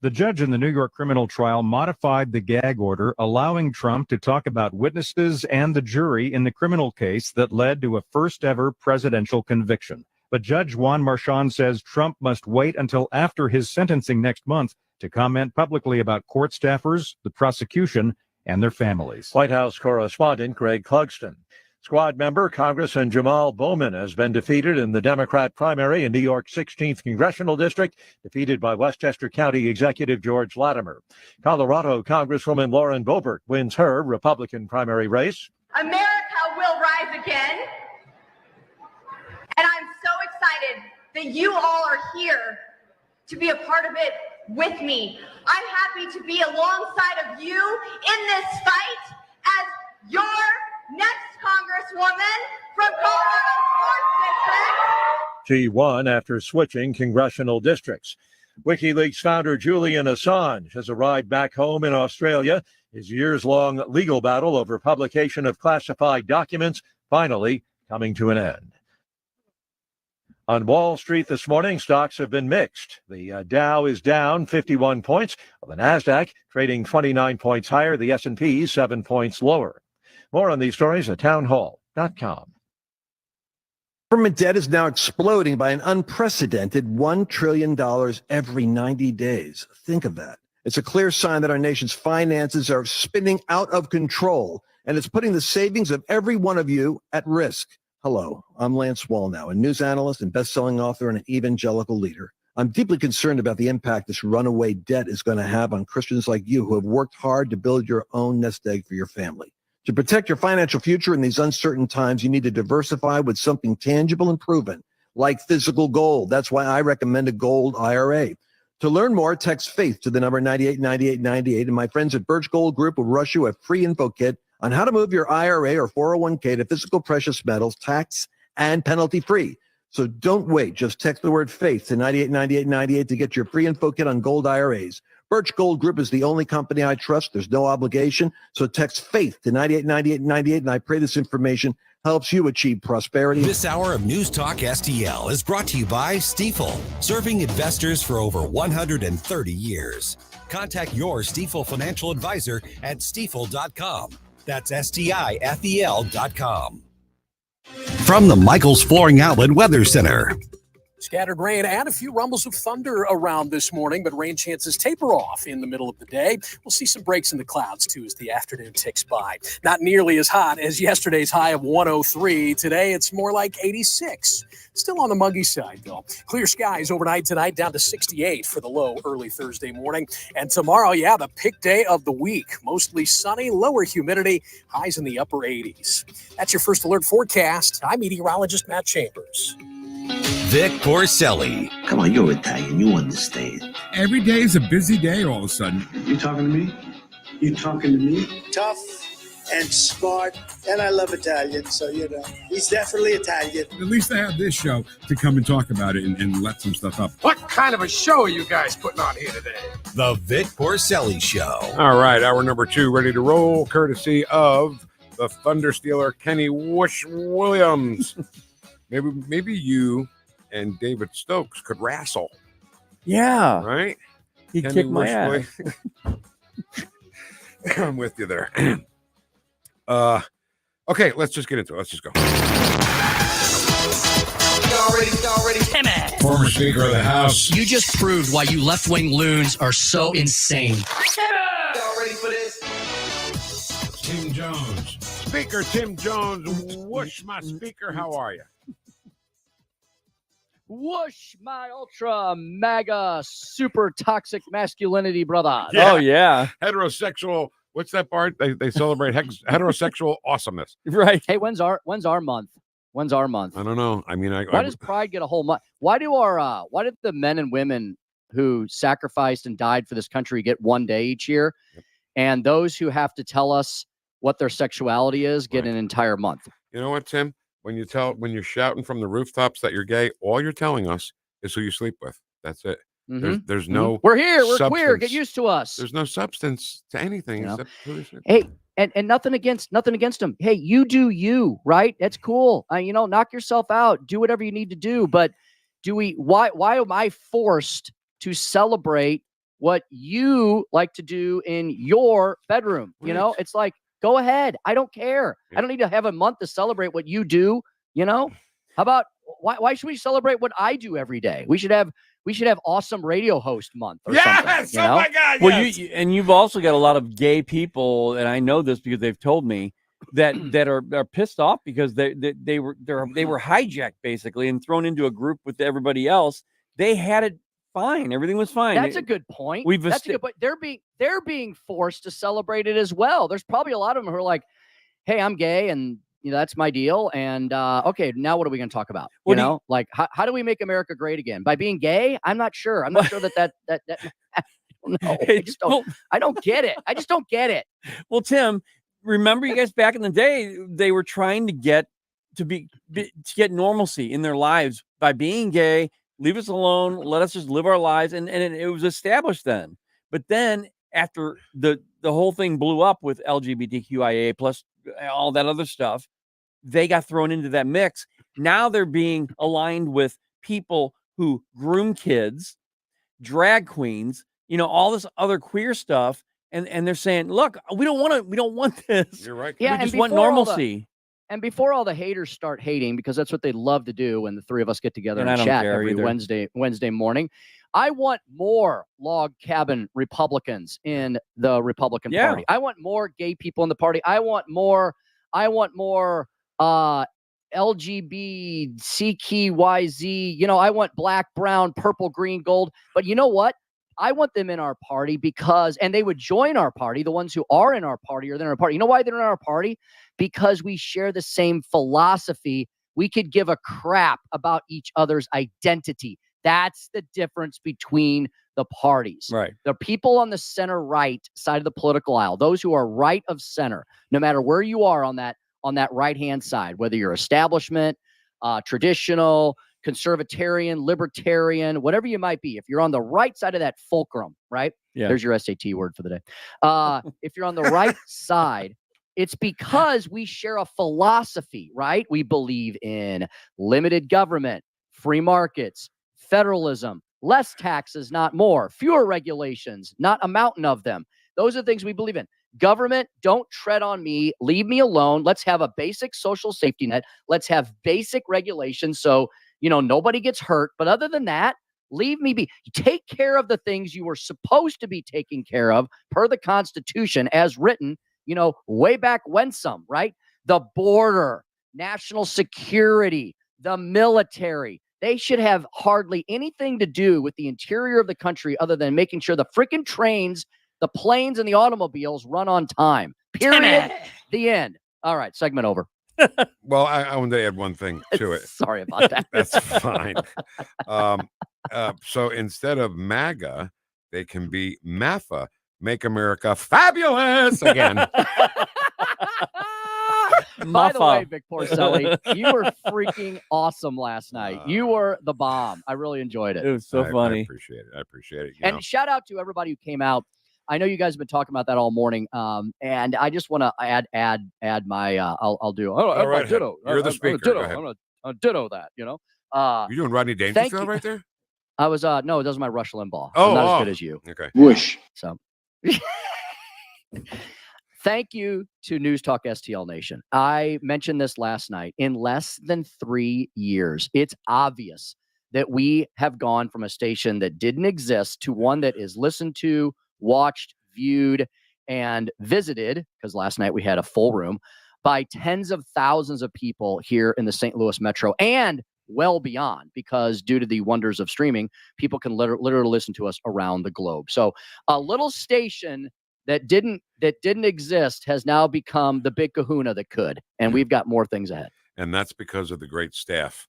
The judge in the New York criminal trial modified the gag order, allowing Trump to talk about witnesses and the jury in the criminal case that led to a first-ever presidential conviction. But Judge Juan Marchand says Trump must wait until after his sentencing next month to comment publicly about court staffers, the prosecution, and their families. White House correspondent Greg Clugston. Squad member Congressman Jamal Bowman has been defeated in the Democrat primary in New York's 16th Congressional District, defeated by Westchester County Executive George Latimer. Colorado Congresswoman Lauren Boebert wins her Republican primary race. America will rise again, and I'm so excited that you all are here to be a part of it with me. I'm happy to be alongside of you in this fight as your next Congresswoman from Colorado's 4th District. She won after switching congressional districts. WikiLeaks founder Julian Assange has arrived back home in Australia. His years-long legal battle over publication of classified documents finally coming to an end. On Wall Street this morning, stocks have been mixed. The Dow is down 51 points, while the NASDAQ trading 29 points higher, the S&P 7 points lower. More on these stories at townhall.com. Government debt is now exploding by an unprecedented $1 trillion every 90 days. Think of that. It's a clear sign that our nation's finances are spinning out of control, and it's putting the savings of every one of you at risk. Hello, I'm Lance Wallnow, a news analyst and best-selling author and an evangelical leader. I'm deeply concerned about the impact this runaway debt is going to have on Christians like you who have worked hard to build your own nest egg for your family. To protect your financial future in these uncertain times, you need to diversify with something tangible and proven, like physical gold. That's why I recommend a gold IRA. To learn more, text FAITH to the number 989898, and my friends at Birch Gold Group will rush you a free info kit on how to move your IRA or 401k to physical precious metals, tax and penalty free. So don't wait. Just text the word FAITH to 989898 to get your free info kit on gold IRAs. Birch Gold Group is the only company I trust. There's no obligation. So text FAITH to 989898, and I pray this information helps you achieve prosperity. This hour of News Talk STL is brought to you by Stifel, serving investors for over 130 years. Contact your Stifel financial advisor at stifel.com. That's STIFEL.com. From the Michaels Flooring Outlet Weather Center. Scattered rain and a few rumbles of thunder around this morning, but rain chances taper off in the middle of the day. We'll see some breaks in the clouds, too, as the afternoon ticks by. Not nearly as hot as yesterday's high of 103. Today, it's more like 86. Still on the muggy side, though. Clear skies overnight tonight, down to 68 for the low early Thursday morning. And tomorrow, the pick day of the week. Mostly sunny, lower humidity, highs in the upper 80s. That's your first alert forecast. I'm meteorologist Matt Chambers. Vic Porcelli. Come on, you're Italian. You understand. Every day is a busy day all of a sudden. You talking to me? You talking to me? Tough and smart, and I love Italian, so, he's definitely Italian. At least I have this show to come and talk about it and let some stuff up. What kind of a show are you guys putting on here today? The Vic Porcelli Show. All right, hour number 2 ready to roll, courtesy of the Thunder Stealer, Kenny Whoosh Williams. Maybe you and David Stokes could wrestle. Yeah. Right? He Kenny kicked my Whoosh ass. I'm with you there. Okay, let's just get into it. Let's just go. Timmy. Former Speaker of the House. You just proved why you left-wing loons are so insane. Y'all ready for this? Tim Jones. Speaker Tim Jones. Whoosh, my speaker. How are you? Whoosh, my ultra mega super toxic masculinity brother. Yeah. Oh, yeah. Heterosexual. What's that part? They celebrate heterosexual awesomeness. Right. Hey, when's our month? When's our month? I don't know. I mean, why does Pride get a whole month? Why did the men and women who sacrificed and died for this country get one day each year? Yep. And those who have to tell us what their sexuality is get an entire month. You know what, Tim? When you're shouting from the rooftops that you're gay, all you're telling us is who you sleep with. That's it. Mm-hmm. There's no. We're here. We're substance. queer. Get used to us. There's no substance to anything. Except hey, and nothing against them. Hey, you do you, right? That's cool. Knock yourself out. Do whatever you need to do. But why am I forced to celebrate what you like to do in your bedroom? Right. It's like, go ahead. I don't care. Yeah. I don't need to have a month to celebrate what you do. How about why should we celebrate what I do every day? We should have awesome radio host month or something. Oh my God. Well, you've also got a lot of gay people, and I know this because they've told me that are pissed off because they were hijacked basically and thrown into a group with everybody else. They had it fine. Everything was fine. That's a good point. That's a good point. They're being forced to celebrate it as well. There's probably a lot of them who are like, "Hey, I'm gay, and that's my deal." And okay, now what are we going to talk about? How do we make America great again? By being gay? I'm not sure. I'm not sure that. I don't know. I don't get it. I just don't get it. Well, Tim, remember you guys back in the day, they were trying to get normalcy in their lives by being gay. Leave us alone. Let us just live our lives. And it was established then. But then after the whole thing blew up with LGBTQIA plus all that other stuff, they got thrown into that mix. Now they're being aligned with people who groom kids, drag queens, all this other queer stuff. And they're saying, look, we don't want this. You're right. Yeah, we just want normalcy. And before all the haters start hating, because that's what they love to do when the three of us get together and chat every Wednesday morning, I want more log cabin Republicans in the Republican Party. I want more gay people in the party. I want more LGBTQYZ. I want black, brown, purple, green, gold. But you know what? them in our party because, and they would join our party. The ones who are in our party are in our party. You know why they're in our party? Because we share the same philosophy. We could give a crap about each other's identity. That's the difference between the parties. Right. The people on the center right side of the political aisle, those who are right of center, no matter where you are on that right-hand side, whether you're establishment, traditional, conservatarian, libertarian, whatever you might be, if you're on the right side of that fulcrum, right? Yeah. There's your SAT word for the day. If you're on the right side, it's because we share a philosophy, right? We believe in limited government, free markets, federalism, less taxes, not more, fewer regulations, not a mountain of them. Those are things we believe in. Government, don't tread on me. Leave me alone. Let's have a basic social safety net. Let's have basic regulations so, nobody gets hurt. But other than that, leave me be. Take care of the things you were supposed to be taking care of per the Constitution as written, way back when some, right? The border, national security, the military. They should have hardly anything to do with the interior of the country other than making sure the freaking trains, the planes, and the automobiles run on time. Period. The end. All right. Segment over. Well, I want to add one thing to it. Sorry about that. That's fine. So instead of MAGA, they can be MAFA. Make America fabulous again. By the way, Vic Porcelli, you were freaking awesome last night. You were the bomb. I really enjoyed it. It was so funny. I appreciate it. I appreciate it. And shout out to everybody who came out. I know you guys have been talking about that all morning, and I just want to add my I'll do. All right, ditto. you're the speaker. Ditto. Go ahead. I'm gonna ditto that. You doing Rodney Dangerfield right there? I was no, it was my Rush Limbaugh. Oh, I'm not as good as you. Okay. Whoosh. So. Thank you to News Talk STL Nation. I mentioned this last night. In less than 3 years, it's obvious that we have gone from a station that didn't exist to one that is listened to, watched, viewed, and visited, because last night we had a full room, by tens of thousands of people here in the St. Louis metro and well beyond, because due to the wonders of streaming, people can literally listen to us around the globe. So a little station that didn't exist has now become the big kahuna that could, and we've got more things ahead. And that's because of the great staff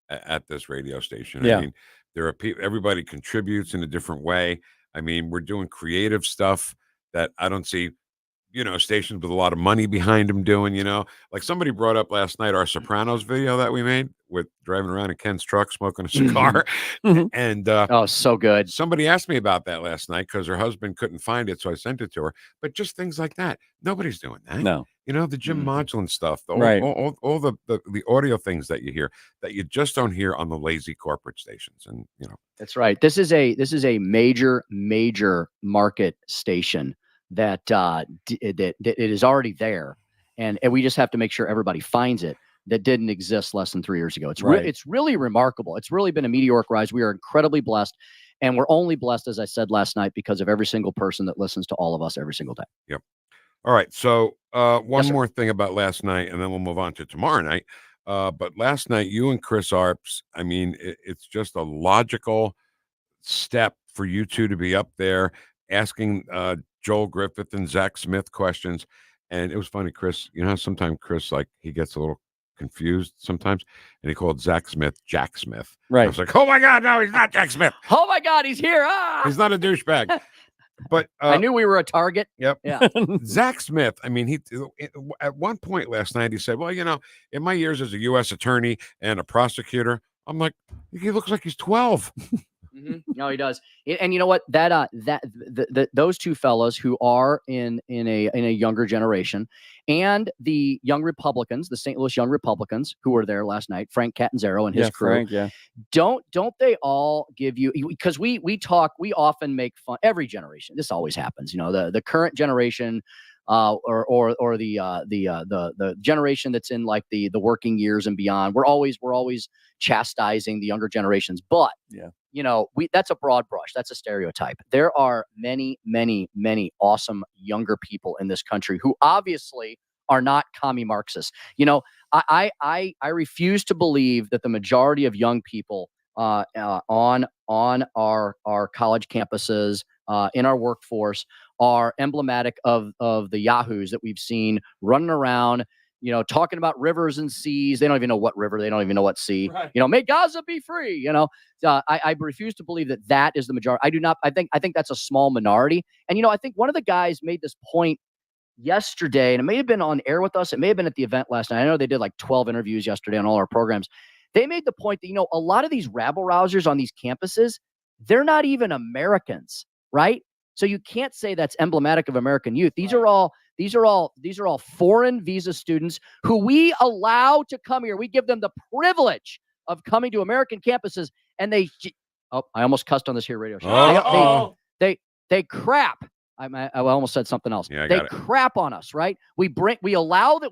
at this radio station. Yeah. I mean, there are people, everybody contributes in a different way. I mean, we're doing creative stuff that I don't see, stations with a lot of money behind them doing, like somebody brought up last night, our Sopranos video that we made with driving around in Ken's truck, smoking a cigar. And oh, so good. Somebody asked me about that last night because her husband couldn't find it. So I sent it to her, but just things like that. Nobody's doing that. No. The Jim Modulin stuff, all the audio things that you hear that you just don't hear on the lazy corporate stations. And, That's right. This is a major market station that it is already there, and we just have to make sure everybody finds it. That didn't exist less than 3 years ago. It's it's really remarkable. It's really been a meteoric rise. We are incredibly blessed, and we're only blessed, as I said last night, because of every single person that listens to all of us every single day. Yep. All right. So one more thing about last night, and then we'll move on to tomorrow night. But last night, you and Chris Arps, I mean, it's just a logical step for you two to be up there asking Joel Griffith and Zach Smith questions. And it was funny, Chris, how sometimes Chris, he gets a little confused sometimes, and he called Zach Smith Jack Smith. Right. I was like, oh my God, no, he's not Jack Smith. Oh my God, he's here. He's not a douchebag. But I knew we were a target. Yep. Yeah. Zach Smith, I mean, he at one point last night, he said, well, in my years as a U.S. attorney and a prosecutor, I'm like, he looks like he's 12. No, he does. And you know what? Those two fellows who are in a younger generation, and the young Republicans, the St. Louis Young Republicans who were there last night, Frank Catanzaro and his crew. Frank, don't they all give you, because we often make fun, every generation, this always happens, the current generation or the generation that's in the working years and beyond. We're always chastising the younger generations, but that's a broad brush. That's a stereotype. There are many, many, many awesome younger people in this country who obviously are not commie Marxists. I refuse to believe that the majority of young people on our college campuses, in our workforce, are emblematic of the yahoos that we've seen running around, talking about rivers and seas. They don't even know what river. They don't even know what sea. Right. May Gaza be free. I refuse to believe that is the majority. I do not. I think that's a small minority. And I think one of the guys made this point yesterday, and it may have been on air with us. It may have been at the event last night. I know they did like 12 interviews yesterday on all our programs. They made the point that, a lot of these rabble rousers on these campuses, they're not even Americans, right? So you can't say that's emblematic of American youth. These are all foreign visa students who we allow to come here. We give them the privilege of coming to American campuses, and I almost cussed on this here radio show. They crap. I almost said something else. Yeah, they crap on us, right? We allow that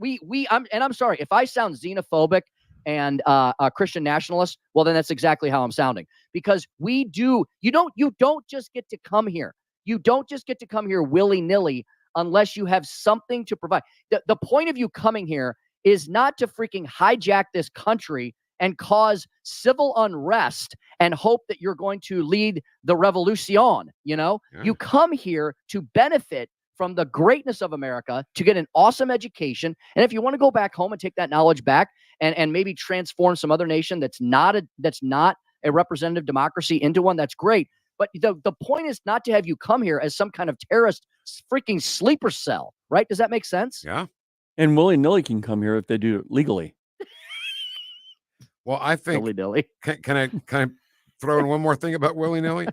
I'm sorry if I sound xenophobic and a Christian nationalist. Well, then that's exactly how I'm sounding, because you don't just get to come here. You don't just get to come here willy-nilly unless you have something to provide. The point of you coming here is not to freaking hijack this country and cause civil unrest and hope that you're going to lead the revolution. Yeah. You come here to benefit from the greatness of America, to get an awesome education. And if you want to go back home and take that knowledge back and maybe transform some other nation that's not a representative democracy into one, that's great. But the point is not to have you come here as some kind of terrorist freaking sleeper cell, right? Does that make sense? Yeah. And willy-nilly can come here if they do it legally. Well, I think willy-nilly. Can I throw in one more thing about willy-nilly?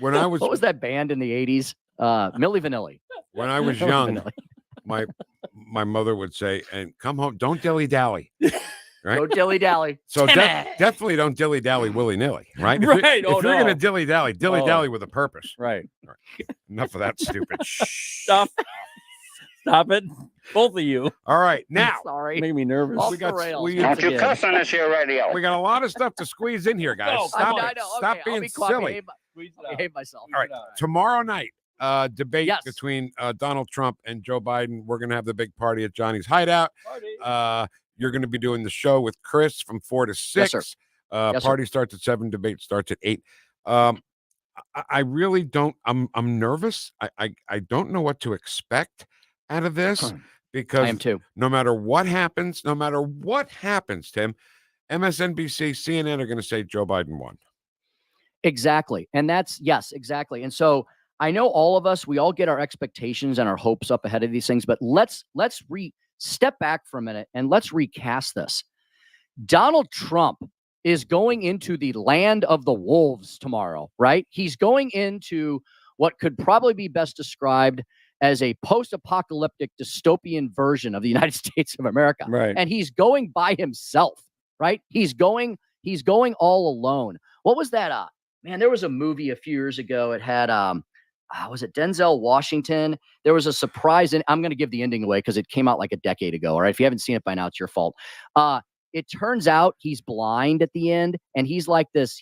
What was that band in the 80s? Milli Vanilli. When I was young, my mother would say, "And come home, don't dilly-dally." Right? Don't dilly-dally. So definitely don't dilly-dally willy-nilly, right? Right. If you're going to dilly-dally with a purpose. Right. All right. Enough of that stupid Stop it. Both of you. All right. Now. Sorry. Make me nervous. Don't you cuss on this here radio. We got a lot of stuff to squeeze in here, guys. No, Stop I it. know. Stop Okay, being silly. I'll behave myself. All right. Tomorrow night, debate between Donald Trump and Joe Biden. We're going to have the big party at Johnny's Hideout. You're going to be doing the show with Chris from 4 to 6. Yes, sir. Party starts at 7. Debate starts at 8. I really don't. I'm nervous. I don't know what to expect out of this, because I am too. No matter what happens, Tim, MSNBC, CNN are going to say Joe Biden won. Exactly. And exactly. And so I know all of us, we all get our expectations and our hopes up ahead of these things, but let's step back for a minute and let's recast this. Donald Trump is going into the land of the wolves tomorrow, right? He's going into what could probably be best described as a post-apocalyptic dystopian version of the United States of America. Right. And he's going by himself, right? He's going all alone. What was that? Man, there was a movie a few years ago. It had, was it Denzel Washington? There was a surprise, and I'm going to give the ending away because it came out like a decade ago. All right. If you haven't seen it by now, it's your fault. It turns out he's blind at the end, and he's like this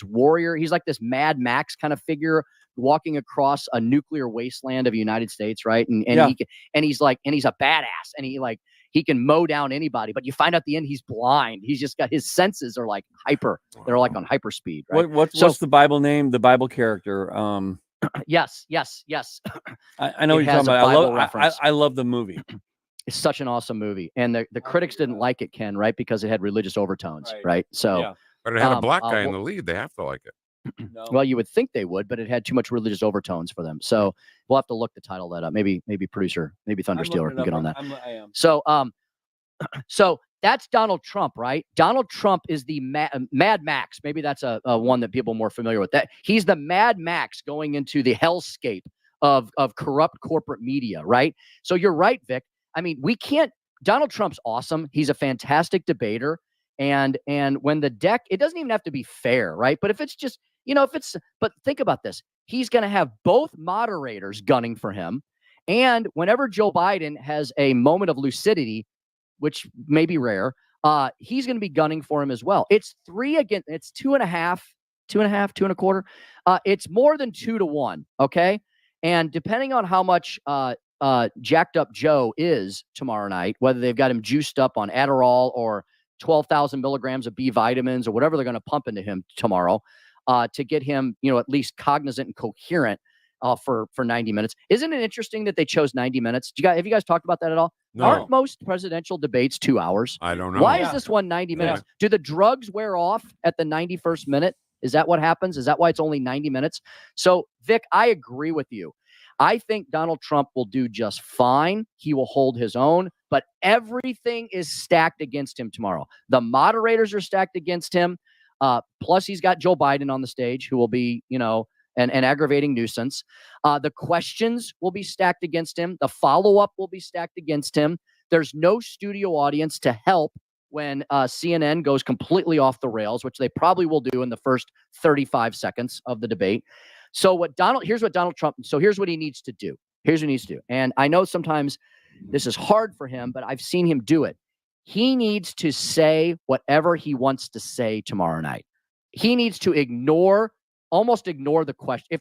warrior. He's like this Mad Max kind of figure walking across a nuclear wasteland of the United States, right? And he's a badass, and he can mow down anybody. But you find out at the end he's blind. He's just got his senses are like hyper. They're like on hyper speed. Right? What's the Bible name? The Bible character. Yes. I know what you're talking about. I love the movie. It's such an awesome movie, and the critics didn't like it, Ken, right? Because it had religious overtones, right? So, but it had a black guy in the lead. They have to like it. No. Well, you would think they would, but it had too much religious overtones for them. So we'll have to look the title that up. Maybe producer, maybe Thunderstealer can get on that. I am. So that's Donald Trump, right? Donald Trump is the Mad Max. Maybe that's a one that people are more familiar with. That he's the Mad Max going into the hellscape of corrupt corporate media, right? So you're right, Vic. I mean, Donald Trump's awesome. He's a fantastic debater. And when the deck, it doesn't even have to be fair, right? But if it's just, but think about this. He's going to have both moderators gunning for him. And whenever Joe Biden has a moment of lucidity, which may be rare, he's going to be gunning for him as well. It's 3 against, it's 2.5, 2.25. It's more than 2-1. Okay. And depending on how much, jacked up Joe is tomorrow night, whether they've got him juiced up on Adderall or 12,000 milligrams of B vitamins or whatever they're going to pump into him tomorrow to get him, at least cognizant and coherent for 90 minutes. Isn't it interesting that they chose 90 minutes? Have you guys talked about that at all? No. Aren't most presidential debates 2 hours? I don't know. Why is this one 90 minutes? Do the drugs wear off at the 91st minute? Is that what happens? Is that why it's only 90 minutes? So, Vic, I agree with you. I think Donald Trump will do just fine. He will hold his own, but everything is stacked against him tomorrow. The moderators are stacked against him. Plus, he's got Joe Biden on the stage, who will be, an aggravating nuisance. The questions will be stacked against him. The follow-up will be stacked against him. There's no studio audience to help when CNN goes completely off the rails, which they probably will do in the first 35 seconds of the debate. So here's what he needs to do. Here's what he needs to do. And I know sometimes this is hard for him, but I've seen him do it. He needs to say whatever he wants to say tomorrow night. He needs to almost ignore the question.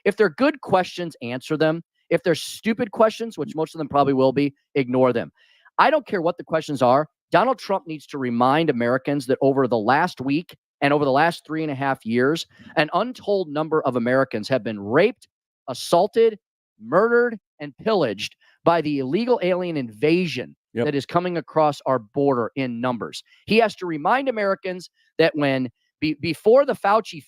If they're good questions, answer them. If they're stupid questions, which most of them probably will be, ignore them. I don't care what the questions are. Donald Trump needs to remind Americans that over the last week and over the last 3.5 years, an untold number of Americans have been raped, assaulted, murdered, and pillaged by the illegal alien invasion that is coming across our border in numbers. He has to remind Americans that before the Fauci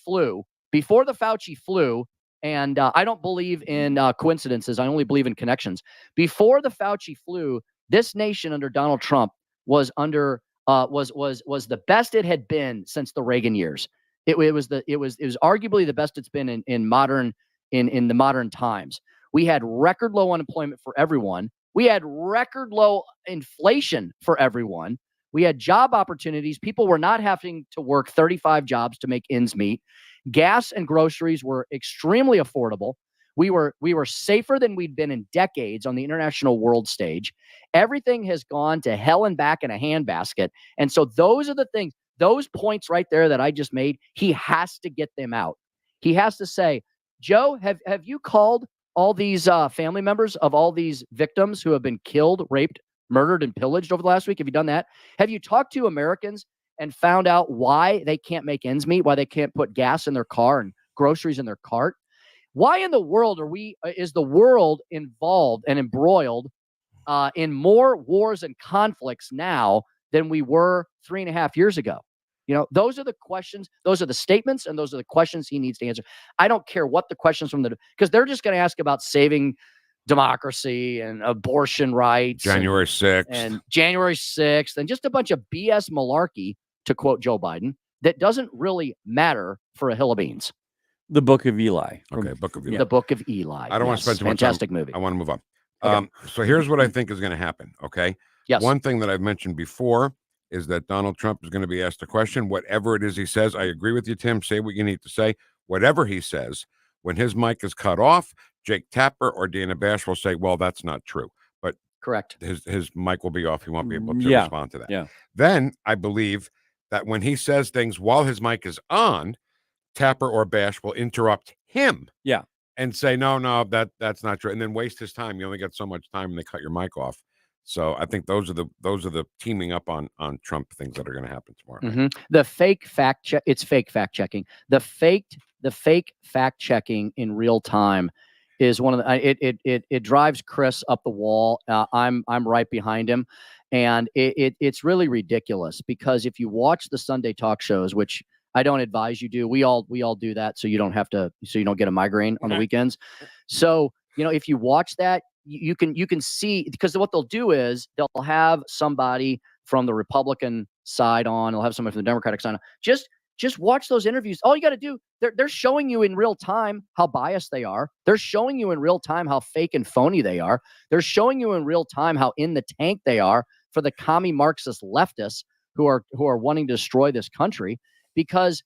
flu, and I don't believe in coincidences. I only believe in connections. Before the Fauci flu, this nation under Donald Trump was the best it had been since the Reagan years. It was arguably the best it's been in the modern times. We had record low unemployment for everyone. We had record low inflation for everyone. We had job opportunities. People were not having to work 35 jobs to make ends meet. Gas and groceries were extremely affordable. We were safer than we'd been in decades on the international world stage. Everything has gone to hell and back in a handbasket. And so those are the things, those points right there that I just made, he has to get them out. He has to say, Joe, have you called all these family members of all these victims who have been killed, raped, murdered, and pillaged over the last week? Have you done that? Have you talked to Americans and found out why they can't make ends meet, why they can't put gas in their car and groceries in their cart? Why in the world is the world involved and embroiled in more wars and conflicts now than we were 3.5 years ago? Those are the questions, those are the statements, and those are the questions he needs to answer. I don't care what the questions because they're just going to ask about saving democracy and abortion rights. January 6th. And January 6th, and just a bunch of BS malarkey, to quote Joe Biden, that doesn't really matter for a hill of beans. The Book of Eli. Okay, Book of Eli. The Book of Eli. I don't want to spend too much time. Fantastic movie. I want to move on. Okay. So here's what I think is going to happen, okay? Yes. One thing that I've mentioned before is that Donald Trump is going to be asked a question. Whatever it is he says, I agree with you, Tim. Say what you need to say. Whatever he says, when his mic is cut off, Jake Tapper or Dana Bash will say, well, that's not true. But correct. His mic will be off. He won't be able to respond to that. Yeah. Then I believe that when he says things while his mic is on, Tapper or Bash will interrupt him. Yeah. And say, no, that's not true. And then waste his time. You only got so much time and they cut your mic off. So I think those are the teaming up on Trump things that are going to happen tomorrow. Mm-hmm. The fake fact check. It's fake fact checking. The fake fact checking in real time is one of the it drives Chris up the wall. I'm right behind him, and it's really ridiculous because if you watch the Sunday talk shows, which I don't advise you do, we all do that so you don't get a migraine on the weekends. So if you watch that, you can see, because what they'll do is they'll have somebody from the Republican side on, they'll have somebody from the Democratic side on. Just watch those interviews. All you got to do, they're showing you in real time how biased they are. They're showing you in real time how fake and phony they are. They're showing you in real time how in the tank they are for the commie Marxist leftists who are wanting to destroy this country, because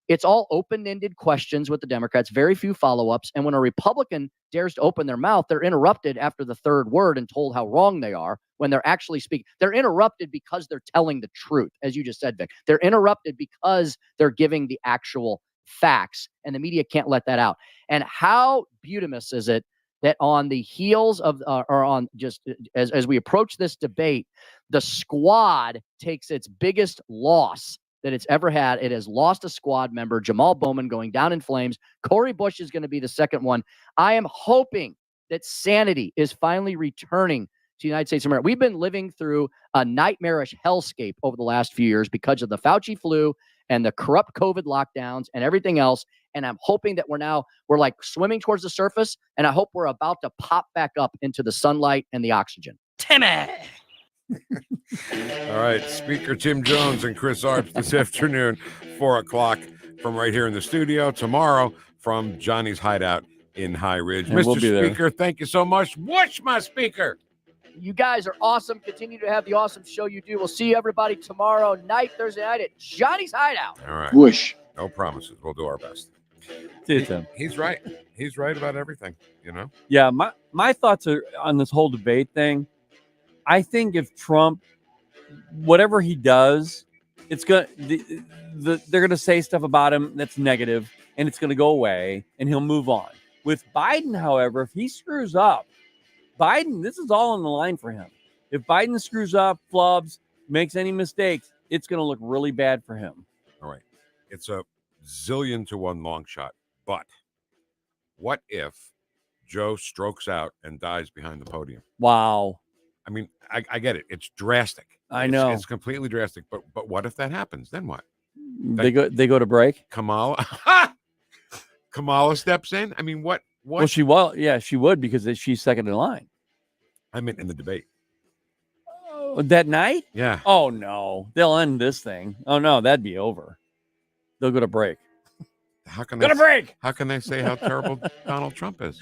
it's all open-ended questions with the Democrats, very few follow-ups. And when a Republican dares to open their mouth, they're interrupted after the third word and told how wrong they are when they're actually speaking. They're interrupted because they're telling the truth, as you just said, Vic. They're interrupted because they're giving the actual facts, and the media can't let that out. And how beautimous is it that on the heels of, or on just as we approach this debate, the squad takes its biggest loss that it's ever had. It has lost a squad member, Jamal Bowman, going down in flames. Corey Bush is going to be the second one. I am hoping that sanity is finally returning to the United States of America. We've been living through a nightmarish hellscape over the last few years because of the Fauci flu and the corrupt COVID lockdowns and everything else. And I'm hoping that we're like swimming towards the surface, and I hope we're about to pop back up into the sunlight and the oxygen. Timmy! All right, Speaker Tim Jones and Chris Arps this afternoon, 4 o'clock from right here in the studio. Tomorrow from Johnny's Hideout in High Ridge. And Mr. we'll be there. Speaker, thank you so much. Whoosh, my speaker. You guys are awesome. Continue to have the awesome show you do. We'll see you everybody tomorrow night, Thursday night at Johnny's Hideout. All right. Whoosh. No promises. We'll do our best. See you, Tim. He's right. He's right about everything, Yeah, my thoughts are on this whole debate thing. I think if Trump, whatever he does, it's gonna they're gonna say stuff about him that's negative, and it's gonna go away, and he'll move on. With Biden, however, if he screws up, this is all on the line for him. If Biden screws up, flubs, makes any mistakes, it's gonna look really bad for him. All right. It's a zillion to one long shot. But what if Joe strokes out and dies behind the podium? Wow. I mean, I get it. It's drastic. I know. It's completely drastic. But what if that happens? Then what? They go to break. Kamala steps in. I mean, what? Well, she would because she's second in line. I meant in the debate. That night? Yeah. Oh no, they'll end this thing. Oh no, that'd be over. They'll go to break. How can Go to break? How can they say how terrible Donald Trump is?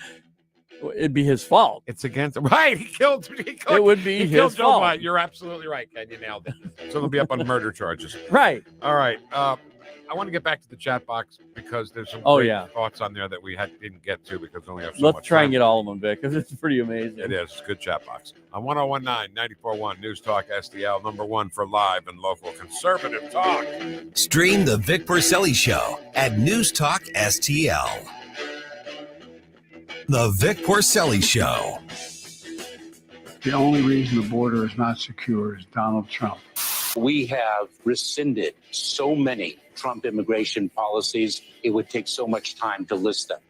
It'd be his fault. It's against right. He killed. It would be He his killed Joe fault. Biden. You're absolutely right, Ken. You nailed it. So they'll be up on murder charges. Right. All right. I want to get back to the chat box because there's some Oh, great yeah. thoughts on there that we didn't get to because we only have so Let's much try time. and get all of them, Vic, because it's pretty amazing. It is. It's a good chat box. On 1019, 94.1 News Talk STL, number one for live and local conservative talk. Stream the Vic Porcelli Show at NewstalkSTL. The Vic Porcelli Show. The only reason the border is not secure is Donald Trump. We have rescinded so many Trump immigration policies, it would take so much time to list them.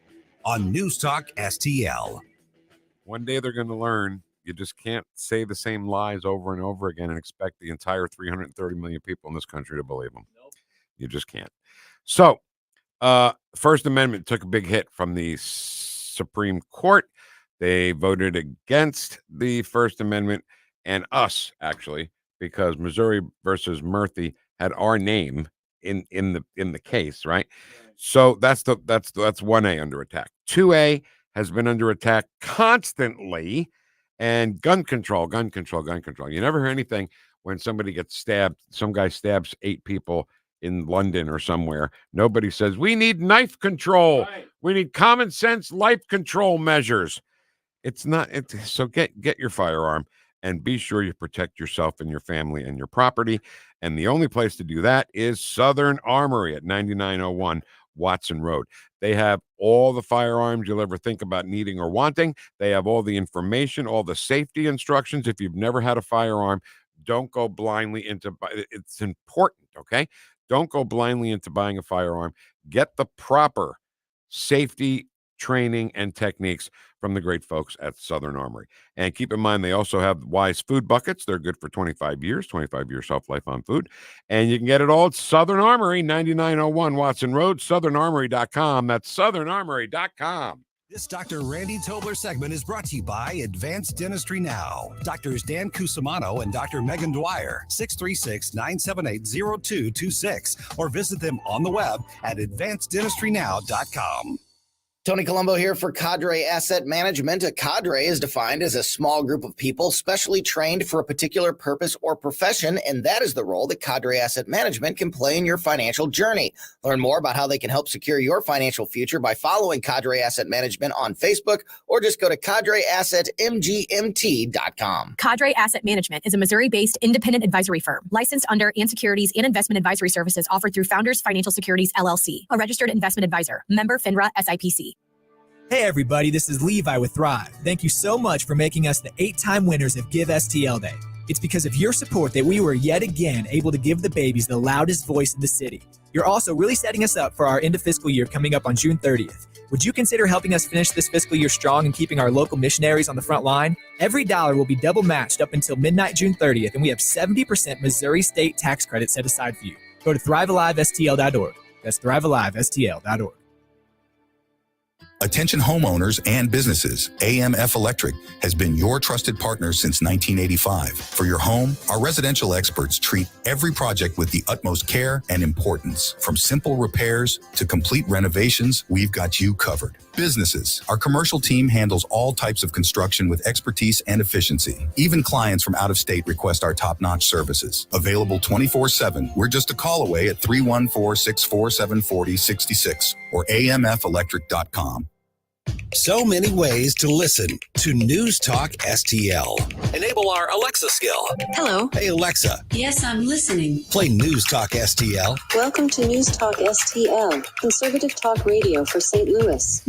On Newstalk STL. One day they're going to learn you just can't say the same lies over and over again and expect the entire 330 million people in this country to believe them. Nope. You just can't. So, First Amendment took a big hit from the Supreme Court. They voted against the First Amendment and us, actually, because Missouri versus Murphy had our name in the case, right? So that's 1A under attack. 2A has been under attack constantly, and gun control. You never hear anything when somebody gets stabbed. Some guy stabs 8 people in London or somewhere. Nobody says we need knife control. Right. We need common sense life control measures. So get your firearm and be sure you protect yourself and your family and your property. And the only place to do that is Southern Armory at 9901 Watson Road. They have all the firearms you'll ever think about needing or wanting. They have all the information, all the safety instructions. If you've never had a firearm, don't go blindly into it's important, okay? Don't go blindly into buying a firearm. Get the proper safety training and techniques from the great folks at Southern Armory. And keep in mind, they also have Wise food buckets. They're good for 25 years shelf life on food. And you can get it all at Southern Armory, 9901 Watson Road, southernarmory.com. That's southernarmory.com. This Dr. Randy Tobler segment is brought to you by Advanced Dentistry Now. Doctors Dan Cusimano and Dr. Megan Dwyer, 636-978-0226, or visit them on the web at advanceddentistrynow.com. Tony Colombo here for Cadre Asset Management. A cadre is defined as a small group of people specially trained for a particular purpose or profession, and that is the role that Cadre Asset Management can play in your financial journey. Learn more about how they can help secure your financial future by following Cadre Asset Management on Facebook, or just go to cadreassetmgmt.com. Cadre Asset Management is a Missouri-based independent advisory firm licensed under and Securities and Investment Advisory Services offered through Founders Financial Securities, LLC, a registered investment advisor, member FINRA SIPC. Hey everybody, this is Levi with Thrive. Thank you so much for making us the 8-time winners of Give STL Day. It's because of your support that we were yet again able to give the babies the loudest voice in the city. You're also really setting us up for our end of fiscal year coming up on June 30th. Would you consider helping us finish this fiscal year strong and keeping our local missionaries on the front line? Every dollar will be double matched up until midnight June 30th, and we have 70% Missouri state tax credit set aside for you. Go to thrivealivestl.org. That's thrivealivestl.org. Attention homeowners and businesses, AMF Electric has been your trusted partner since 1985. For your home, our residential experts treat every project with the utmost care and importance. From simple repairs to complete renovations, we've got you covered. Businesses, our commercial team handles all types of construction with expertise and efficiency. Even clients from out of state request our top-notch services. Available 24/7. We're just a call away at 314-647-4066 or amfelectric.com. So many ways to listen to News Talk STL. Enable our Alexa skill. Hello. Hey, Alexa. Yes, I'm listening. Play News Talk STL. Welcome to News Talk STL, conservative talk radio for St. Louis.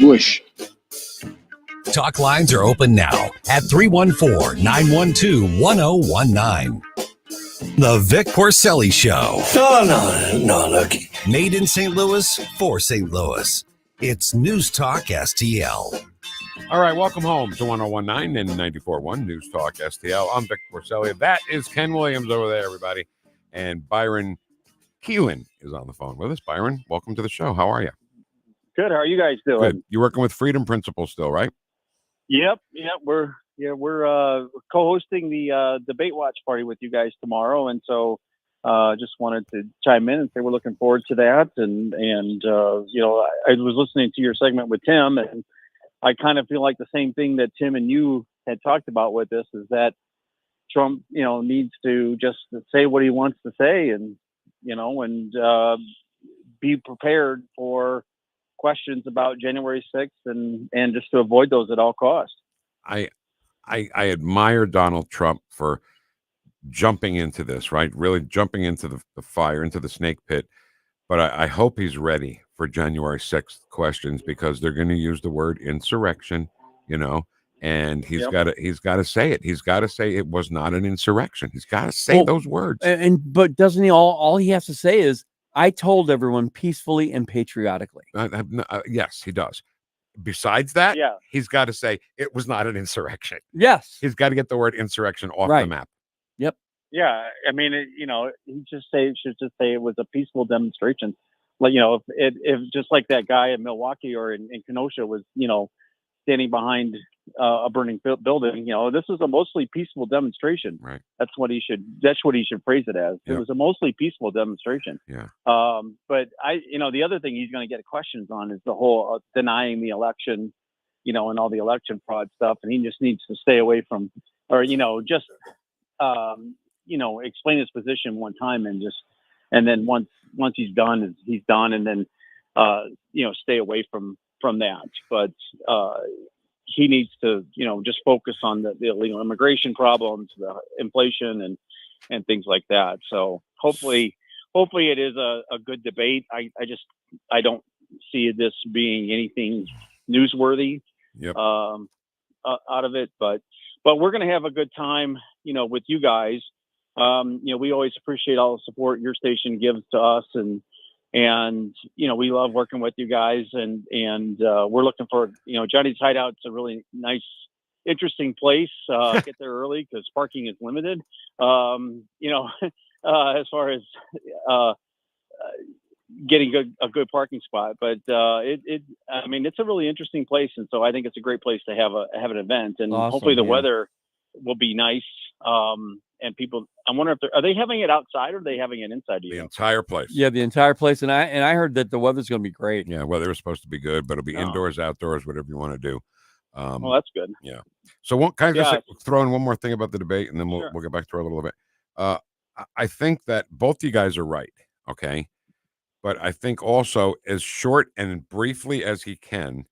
Whoosh. Talk lines are open now at 314-912-1019. The Vic Porcelli Show. No, look. Made in St. Louis for St. Louis. It's News Talk STL. All right, welcome home to 1019 and 94.1 News Talk STL. I'm Vic Porcelli. That is Ken Williams over there, everybody. And Byron Keelan is on the phone with us. Byron, welcome to the show. How are you? Good. How are you guys doing? Good. You're working with Freedom Principles still, right? Yep. We're co-hosting the debate watch party with you guys tomorrow, and so just wanted to chime in and say we're looking forward to that. And I was listening to your segment with Tim, and I kind of feel like the same thing that Tim and you had talked about with this is that Trump, needs to just say what he wants to say, and be prepared for questions about January 6th and just to avoid those at all costs. I admire Donald Trump for jumping into this, right? Really jumping into the fire, into the snake pit. But I hope he's ready for January 6th questions because they're going to use the word insurrection, and he's got to say it. He's got to say it was not an insurrection. He's got to say those words. But doesn't he all he has to say is, I told everyone peacefully and patriotically. Yes, he does. Besides that, he's got to say it was not an insurrection. Yes. He's got to get the word insurrection off the map. Yep. Yeah. I mean, he should just say it was a peaceful demonstration. Like, if just like that guy in Milwaukee or in Kenosha was, standing behind a burning building, this was a mostly peaceful demonstration. Right. That's what he should phrase it as. It was a mostly peaceful demonstration. Yeah. But the other thing he's going to get questions on is the whole denying the election, and all the election fraud stuff. And he just needs to stay away from, or, explain his position one time and then once he's done, he's done. And then, stay away from that. But, he needs to, just focus on the illegal immigration problems, the inflation and things like that. So hopefully it is a good debate. I don't see this being anything newsworthy out of it, but we're going to have a good time, with you guys. We always appreciate all the support your station gives to us, and we love working with you guys, and we're looking for, Johnny's Hideout's a really nice, interesting place. Get there early because parking is limited. As far as getting a good parking spot, but it's a really interesting place, and so I think it's a great place to have an event, and hopefully the weather will be nice. And people, I wonder if are they having it outside or are they having it inside? The entire place. Yeah, the entire place. And I heard that the weather's going to be great. Yeah, weather is supposed to be good, but it'll be indoors, outdoors, whatever you want to do. Well, that's good. Yeah. So can I just throw in one more thing about the debate, and then we'll get back to it a little bit. I think that both you guys are right. Okay. But I think also as short and briefly as he can,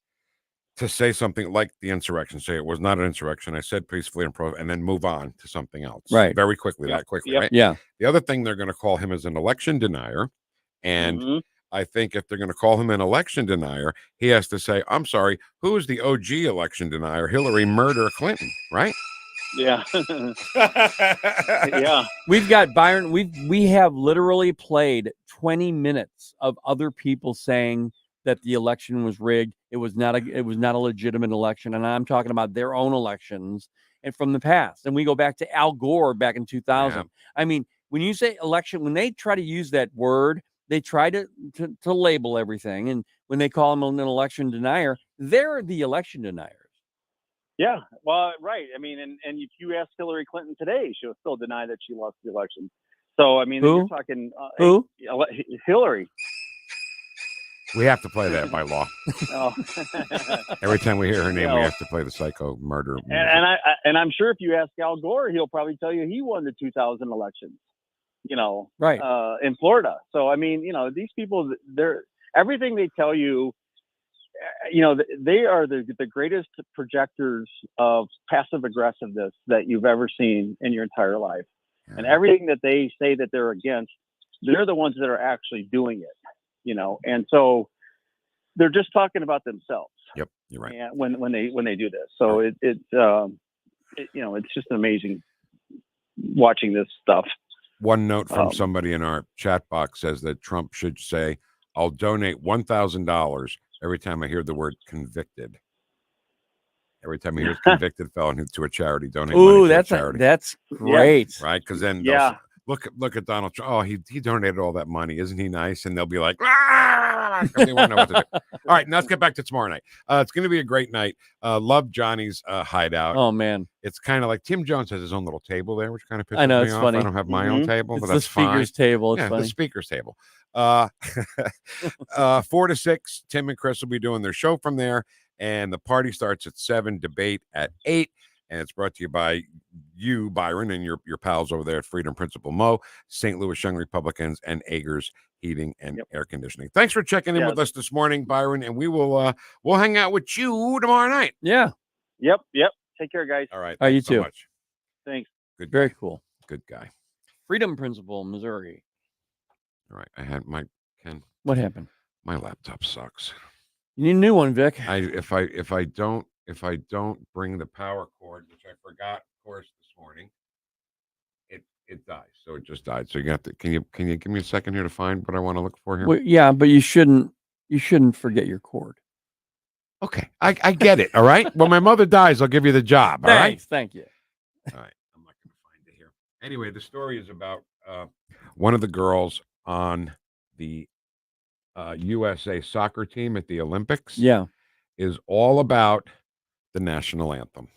to say something like the insurrection, say it was not an insurrection. I said peacefully and then move on to something else. Right. Very quickly, that quickly, right? Yeah. The other thing, they're going to call him as an election denier. And I think if they're going to call him an election denier, he has to say, I'm sorry, who is the OG election denier? Hillary murder Clinton, right? Yeah. Yeah. We've got Byron. We have literally played 20 minutes of other people saying that the election was rigged. It was not a legitimate election. And I'm talking about their own elections and from the past. And we go back to Al Gore back in 2000. Yeah. I mean, when you say election, when they try to use that word, they try to label everything. And when they call them an election denier, they're the election deniers. Yeah, well, right. I mean, and if you ask Hillary Clinton today, she'll still deny that she lost the election. So, I mean, you're talking who? Hillary. We have to play that by law. Oh. Every time we hear her name, we have to play the psycho murder. And I'm sure if you ask Al Gore, he'll probably tell you he won the 2000 elections. Right. In Florida. So, I mean, these people, everything they tell you, they are the greatest projectors of passive aggressiveness that you've ever seen in your entire life. And everything that they say that they're against, they're the ones that are actually doing it, and so they're just talking about themselves. Yep. You're right. And when they do this. So it's just amazing watching this stuff. One note from somebody in our chat box says that Trump should say, I'll donate $1,000 every time I hear the word convicted. Every time I hear convicted felon to a charity, donate money to a charity. That's great. Right? Because then look at Donald Trump. Oh, he donated all that money. Isn't he nice? And they'll be like, they won't know what to do. All right, now let's get back to tomorrow night. It's going to be a great night. Love Johnny's hideout. Oh, man. It's kind of like Tim Jones has his own little table there, which kind of pisses I know, me it's off. funny. I don't have my own table, but it's that's the speaker's table. It's funny. The speaker's table. 4 to 6, Tim and Chris will be doing their show from there, and the party starts at 7, debate at 8, and it's brought to you by you, Byron, and your pals over there at Freedom Principle Mo, St. Louis Young Republicans, and Agers Heating and Air Conditioning. Thanks for checking in with us this morning, Byron, and we will we'll hang out with you tomorrow night. Yeah. Yep. Take care, guys. All right. You too. So much. Thanks. Good. Very cool. Good guy. Freedom Principle, Missouri. All right. I had Ken. What happened? My laptop sucks. You need a new one, Vic. If I don't bring the power cord, which I forgot, of course, this morning, it dies. So it just died. So you got to. Can you give me a second here to find what I want to look for here? Well, yeah, but you shouldn't forget your cord. Okay, I get it. All right. When my mother dies, I'll give you the job. All right. Thank you. All right. I'm not going to find it here. Anyway, the story is about one of the girls on the USA soccer team at the Olympics. Yeah, is all about the national anthem.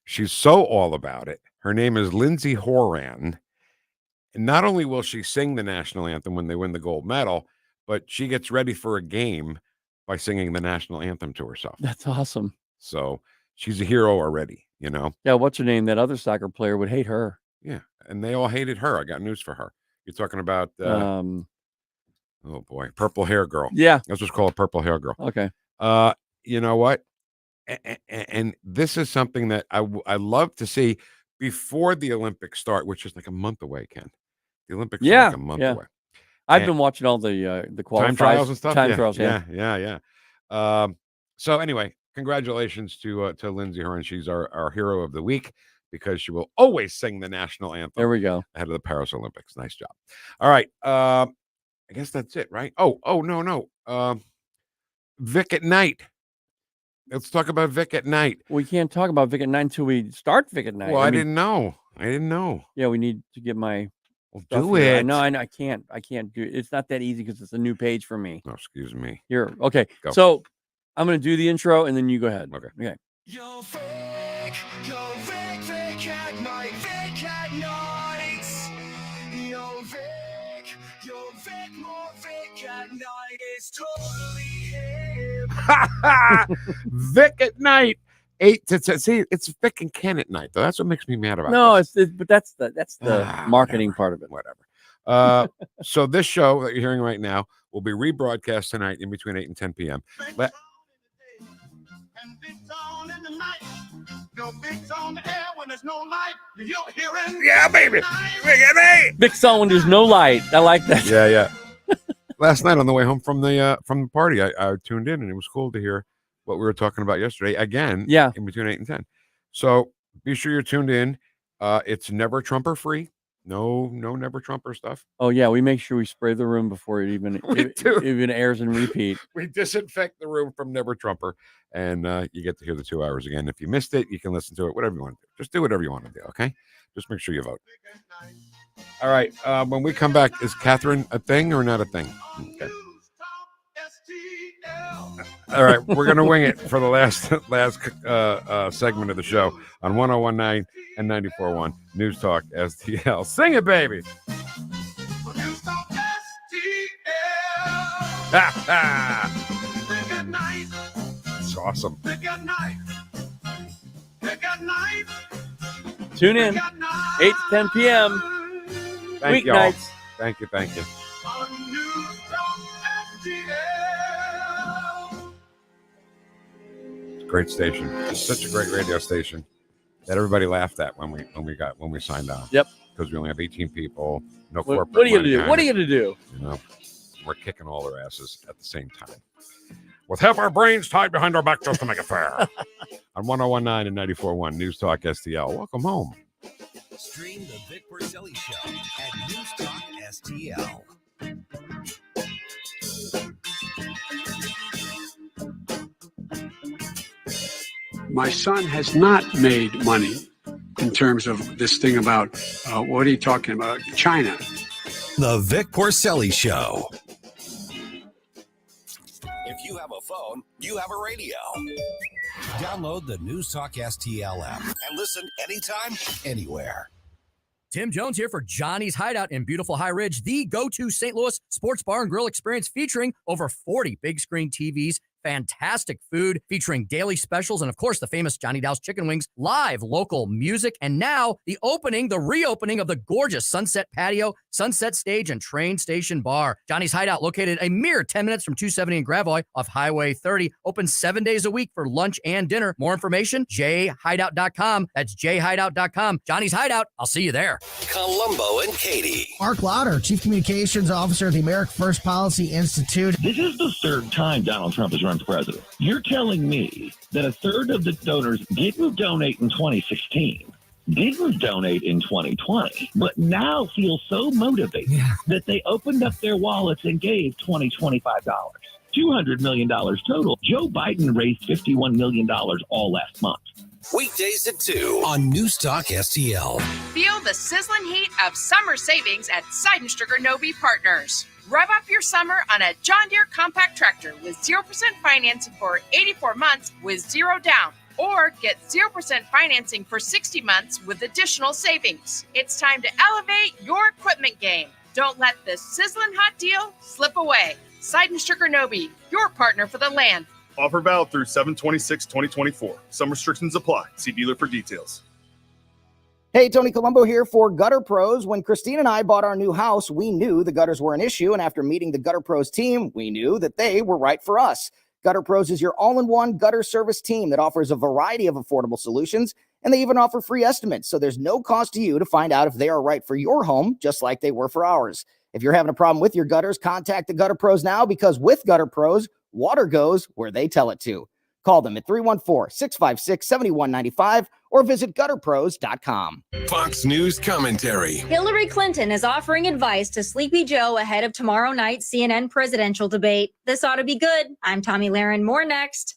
She's so all about it. Her name is Lindsay Horan. And not only will she sing the national anthem when they win the gold medal, but she gets ready for a game by singing the national anthem to herself. That's awesome. So she's a hero already, Yeah, what's her name? That other soccer player would hate her. Yeah, and they all hated her. I got news for her. You're talking about, oh boy, purple hair girl. Yeah. Let's just call it purple hair girl. Okay. You know what? And this is something that I love to see before the Olympics start, which is like a month away, Ken. The Olympics are like a month away. I've been watching all the qualifiers, time trials and stuff. Time trials, yeah. So anyway, congratulations to Lindsay Horan. She's our hero of the week because she will always sing the national anthem. There we go. Ahead of the Paris Olympics. Nice job. All right. I guess that's it, right? Oh, no. Vic at Night. Let's talk about Vic at Night. We can't talk about Vic at Night until we start Vic at Night. Well, I didn't know. Yeah, we need to get my. Well, do it. No, I can't do it. It's not that easy because it's a new page for me. Oh, excuse me. Here, okay. Go. So I'm going to do the intro and then you go ahead. Okay. Yo, Vic at night, Vic at night. Yo, Vic, more Vic at night is totally him. Vic at Night. 8 to 10. See, it's Vic and Ken at night, though. That's what makes me mad about this. But that's the marketing part of it. Whatever. So this show that you're hearing right now will be rebroadcast tonight in between 8 and 10 p.m. Yeah, baby. Big song when there's no light. I like that. Yeah. Last night on the way home from the party, I tuned in, and it was cool to hear what we were talking about yesterday again. Yeah. In between 8 and 10. So be sure you're tuned in. It's never Trumper free. No never Trumper stuff. Oh yeah, we make sure we spray the room before it even airs and repeat. We disinfect the room from Never Trumper, and you get to hear the 2 hours again. If you missed it, you can listen to it. Whatever you want to do, just do whatever you want to do. Okay, just make sure you vote. All right. When we come back, is Catherine a thing or not a thing? Okay. All right, we're gonna wing it for the last segment of the show on 101.9 and 94.1 News Talk STL. Sing it, baby. It's awesome. Tune in 8 to 10 p.m. Thank you all. Thank you. Great station. It's such a great radio station that everybody laughed at when we signed on. Yep. Because we only have 18 people, no What corporate. are you gonna do? What are you gonna do? You know, we're kicking all their asses at the same time. With half our brains tied behind our back just to make it fair. On 101.9 and 94.1 News Talk STL. Welcome home. Stream the Vic Porcelli Show at NewstalkSTL. My son has not made money in terms of this thing about, what are you talking about? China. The Vic Porcelli Show. If you have a phone, you have a radio. Download the News Talk STL app And listen anytime, anywhere. Tim Jones here for Johnny's Hideout in beautiful High Ridge, the go-to St. Louis sports bar and grill experience featuring over 40 big screen TVs, fantastic food featuring daily specials, and of course the famous Johnny Dow's chicken wings, live local music, and now the reopening of the gorgeous Sunset Patio, Sunset Stage, and Train Station Bar. Johnny's Hideout, located a mere 10 minutes from 270 and Gravois off Highway 30, open 7 days a week for lunch and dinner. More information, jhideout.com. That's jhideout.com. Johnny's Hideout. I'll see you there. Columbo and Katie. Mark Lauder, Chief Communications Officer at the America First Policy Institute. This is the third time Donald Trump has run for president. You're telling me that a third of the donors didn't donate in 2016, didn't donate in 2020, but now feel so motivated that they opened up their wallets and gave $25. $200 million total. Joe Biden raised $51 million all last month. Weekdays at 2 on News Talk STL. Feel the sizzling heat of summer savings at Seidenstricker Novi Partners. Rev up your summer on a John Deere compact tractor with 0% financing for 84 months with zero down. Or get 0% financing for 60 months with additional savings. It's time to elevate your equipment game. Don't let this sizzling hot deal slip away. Seidenstricker Novi, your partner for the land. Offer valid through 7/26/2024. Some restrictions apply. See dealer for details. Hey, Tony Colombo here for Gutter Pros. When Christine and I bought our new house, we knew the gutters were an issue, and after meeting the Gutter Pros team, we knew that they were right for us. Gutter Pros is your all-in-one gutter service team that offers a variety of affordable solutions, and they even offer free estimates, so there's no cost to you to find out if they are right for your home, just like they were for ours. If you're having a problem with your gutters, contact the Gutter Pros now, because with Gutter Pros, water goes where they tell it to. Call them at 314-656-7195 or visit gutterpros.com. Fox News commentary. Hillary Clinton is offering advice to Sleepy Joe ahead of tomorrow night's CNN presidential debate. This ought to be good. I'm Tommy Lahren. More next.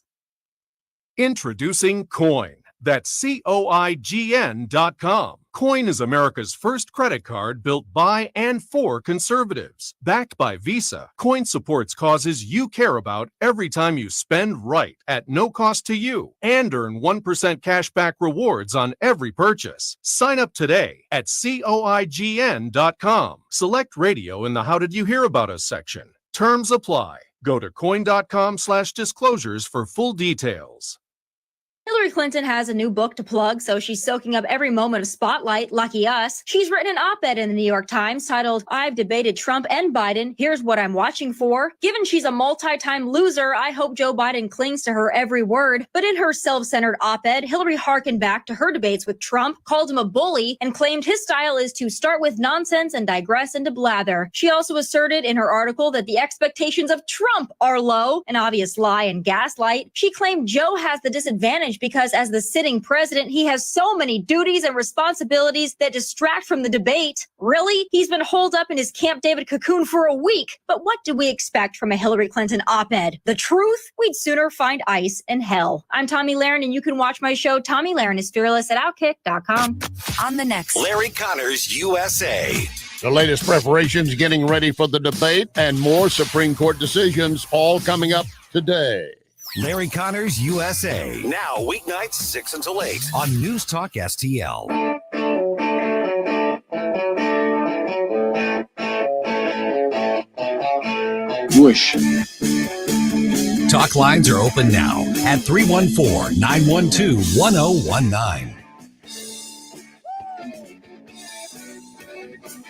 Introducing Coin. That's COIGN.com. Coin is America's first credit card built by and for conservatives. Backed by Visa, Coin supports causes you care about every time you spend right at no cost to you and earn 1% cashback rewards on every purchase. Sign up today at COIGN.com. Select radio in the How Did You Hear About Us section. Terms apply. Go to coin.com/disclosures for full details. Hillary Clinton has a new book to plug, so she's soaking up every moment of spotlight. Lucky us. She's written an op-ed in the New York Times titled, "I've debated Trump and Biden. Here's what I'm watching for." Given she's a multi-time loser, I hope Joe Biden clings to her every word. But in her self-centered op-ed, Hillary harkened back to her debates with Trump, called him a bully, and claimed his style is to start with nonsense and digress into blather. She also asserted in her article that the expectations of Trump are low, an obvious lie and gaslight. She claimed Joe has the disadvantage because as the sitting president, he has so many duties and responsibilities that distract from the debate. Really? He's been holed up in his Camp David cocoon for a week. But what do we expect from a Hillary Clinton op-ed? The truth? We'd sooner find ice in hell. I'm Tommy Lahren, and you can watch my show, Tommy Lahren is Fearless, at Outkick.com. On the next, Larry Connors, USA. The latest preparations getting ready for the debate and more Supreme Court decisions all coming up today. Larry Connors, USA. Now, weeknights 6 until 8. On News Talk STL. Whoosh. Talk lines are open now at 314-912-1019.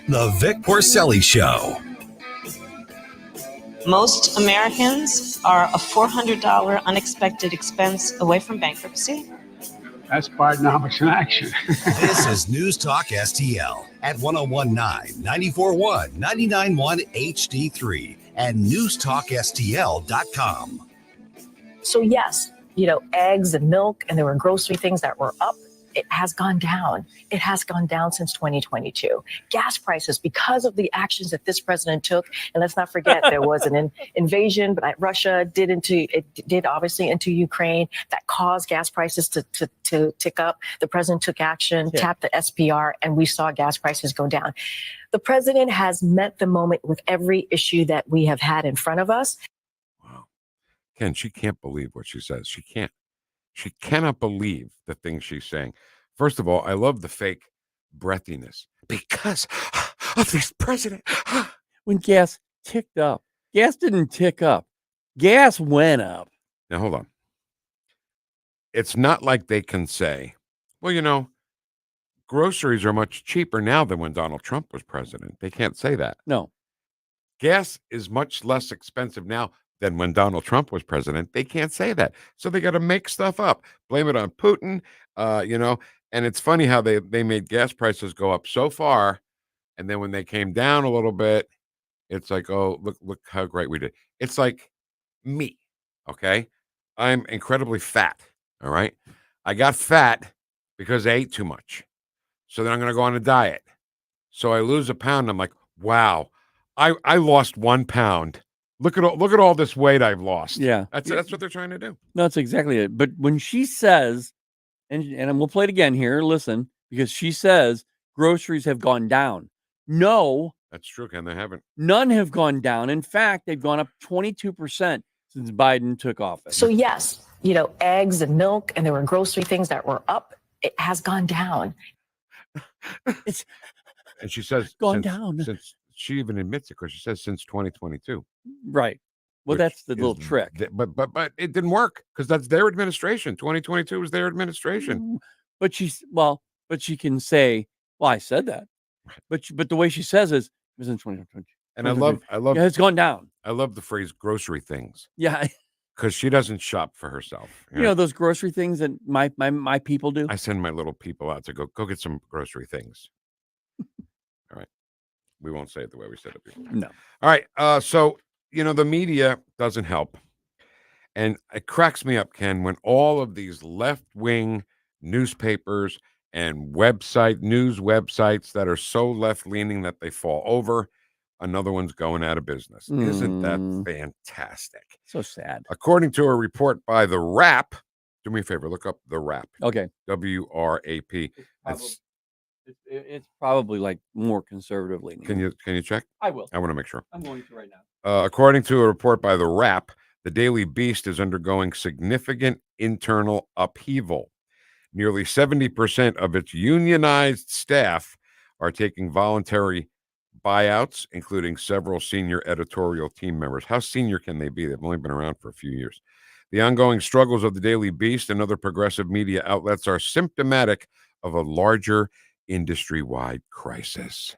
The Vic Porcelli Show. Most Americans are a $400 unexpected expense away from bankruptcy. That's Bidenomics in action. This is News Talk STL at 1019, 94.1, 99.1 HD3 and NewstalkSTL.com. So yes, eggs and milk, and there were grocery things that were up. It has gone down. It has gone down since 2022. Gas prices, because of the actions that this president took, and let's not forget there was an invasion, but Russia did obviously into Ukraine that caused gas prices to tick up. The president took action, tapped the SPR, and we saw gas prices go down. The president has met the moment with every issue that we have had in front of us. Wow. Ken, she can't believe what she says. She can't. She cannot believe the things she's saying. First of all, I love the fake breathiness because of this president. When gas ticked up, gas didn't tick up. Gas went up. Now, hold on. It's not like they can say, well, groceries are much cheaper now than when Donald Trump was president. They can't say that. No. Gas is much less expensive now than when Donald Trump was president. They can't say that. So they got to make stuff up, blame it on Putin, and it's funny how they made gas prices go up so far. And then when they came down a little bit, it's like, oh, look how great we did. It's like me. Okay. I'm incredibly fat. All right. I got fat because I ate too much. So then I'm going to go on a diet. So I lose a pound. I'm like, wow, I lost 1 pound. Look at all this weight I've lost. Yeah. That's what they're trying to do. No, that's exactly it. But when she says, and we'll play it again here, listen, because she says groceries have gone down. No. That's true, Ken. They haven't. None have gone down. In fact, they've gone up 22% since Biden took office. So yes, eggs and milk, and there were grocery things that were up. It has gone down. And she says gone down. Since she even admits it, because she says since 2022. Right. Well, that's the little trick. But it didn't work because that's their administration. 2022 was their administration. But she can say, well, I said that. But the way she says is, it was in 2022. And I love yeah, it's gone down. I love the phrase grocery things. Yeah. Because she doesn't shop for herself. You know those grocery things that my people do? I send my little people out to go get some grocery things. All right. We won't say it the way we said it before. No. All right. So, the media doesn't help. And it cracks me up, Ken, when all of these left-wing newspapers and news websites that are so left-leaning that they fall over, another one's going out of business. Isn't that fantastic? So sad. According to a report by The Wrap, do me a favor, look up The Wrap. Okay. WRAP. It's probably like more conservative leaning. Can you check? I will. I want to make sure. I'm going to right now. According to a report by The Wrap, the Daily Beast is undergoing significant internal upheaval. Nearly 70% of its unionized staff are taking voluntary buyouts, including several senior editorial team members. How senior can they be? They've only been around for a few years. The ongoing struggles of the Daily Beast and other progressive media outlets are symptomatic of a larger industry-wide crisis.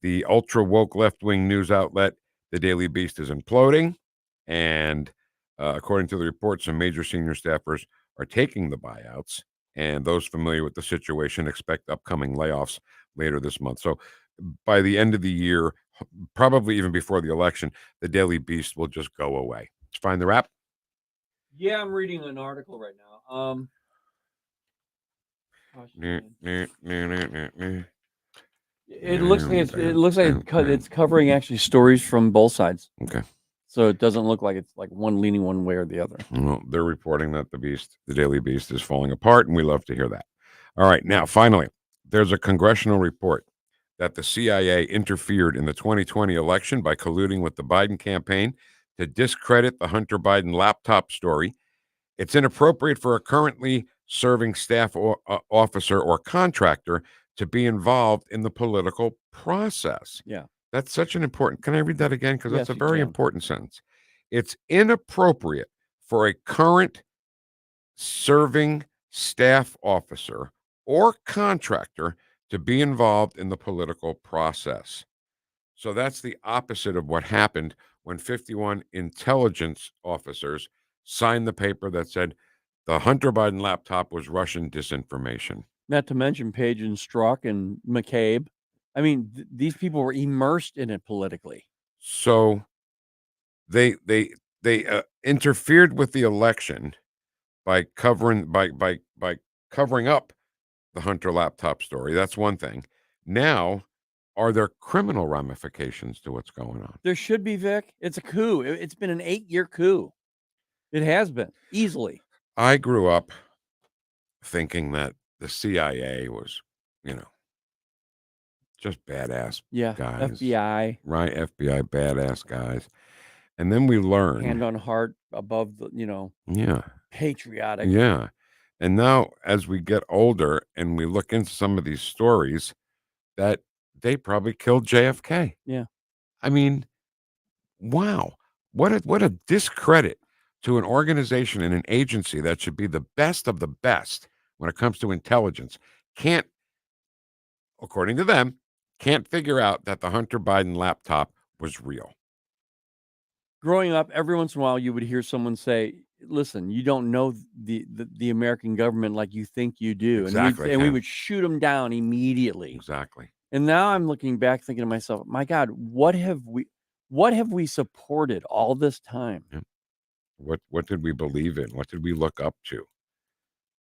The ultra-woke left-wing news outlet, the Daily Beast, is imploding, and according to the report, some major senior staffers are taking the buyouts, and those familiar with the situation expect upcoming layoffs later this month. So by the end of the year, probably even before the election, the Daily Beast will just go away. Did you find the wrap? Yeah, I'm reading an article right now. It looks like it's covering actually stories from both sides. Okay. So it doesn't look like it's like one leaning one way or the other. Well, they're reporting that the Daily Beast is falling apart, and we love to hear that. All right. Now, finally, there's a congressional report that the CIA interfered in the 2020 election by colluding with the Biden campaign to discredit the Hunter Biden laptop story. It's inappropriate for a currently serving staff officer or contractor to be involved in the political process. Yeah. That's such an important. Can I read that again? Because Yes, that's a you very can. important sentence. It's inappropriate for a current serving staff officer or contractor to be involved in the political process. So that's the opposite of what happened when 51 intelligence officers signed the paper that said the Hunter Biden laptop was Russian disinformation. Not to mention Page and Strzok and McCabe. I mean, these people were immersed in it politically. So they interfered with the election by covering up the Hunter laptop story. That's one thing. Now, are there criminal ramifications to what's going on? There should be, Vic. It's a coup. It's been an 8-year coup. It has been, easily. I grew up thinking that the CIA was, just badass guys. FBI. Right, FBI, badass guys. And then we learned. Hand on heart above the, Yeah. patriotic. Yeah. And now as we get older and we look into some of these stories, that they probably killed JFK. Yeah. I mean, wow. What a discredit to an organization and an agency that should be the best of the best when it comes to intelligence. Can't, according to them, can't figure out that the Hunter Biden laptop was real. Growing up, every once in a while, you would hear someone say, listen, you don't know the American government like you think you do. Exactly. And we would shoot them down immediately. Exactly. And now I'm looking back thinking to myself, my God, what have we supported all this time? Yeah. What did we believe in? What did we look up to?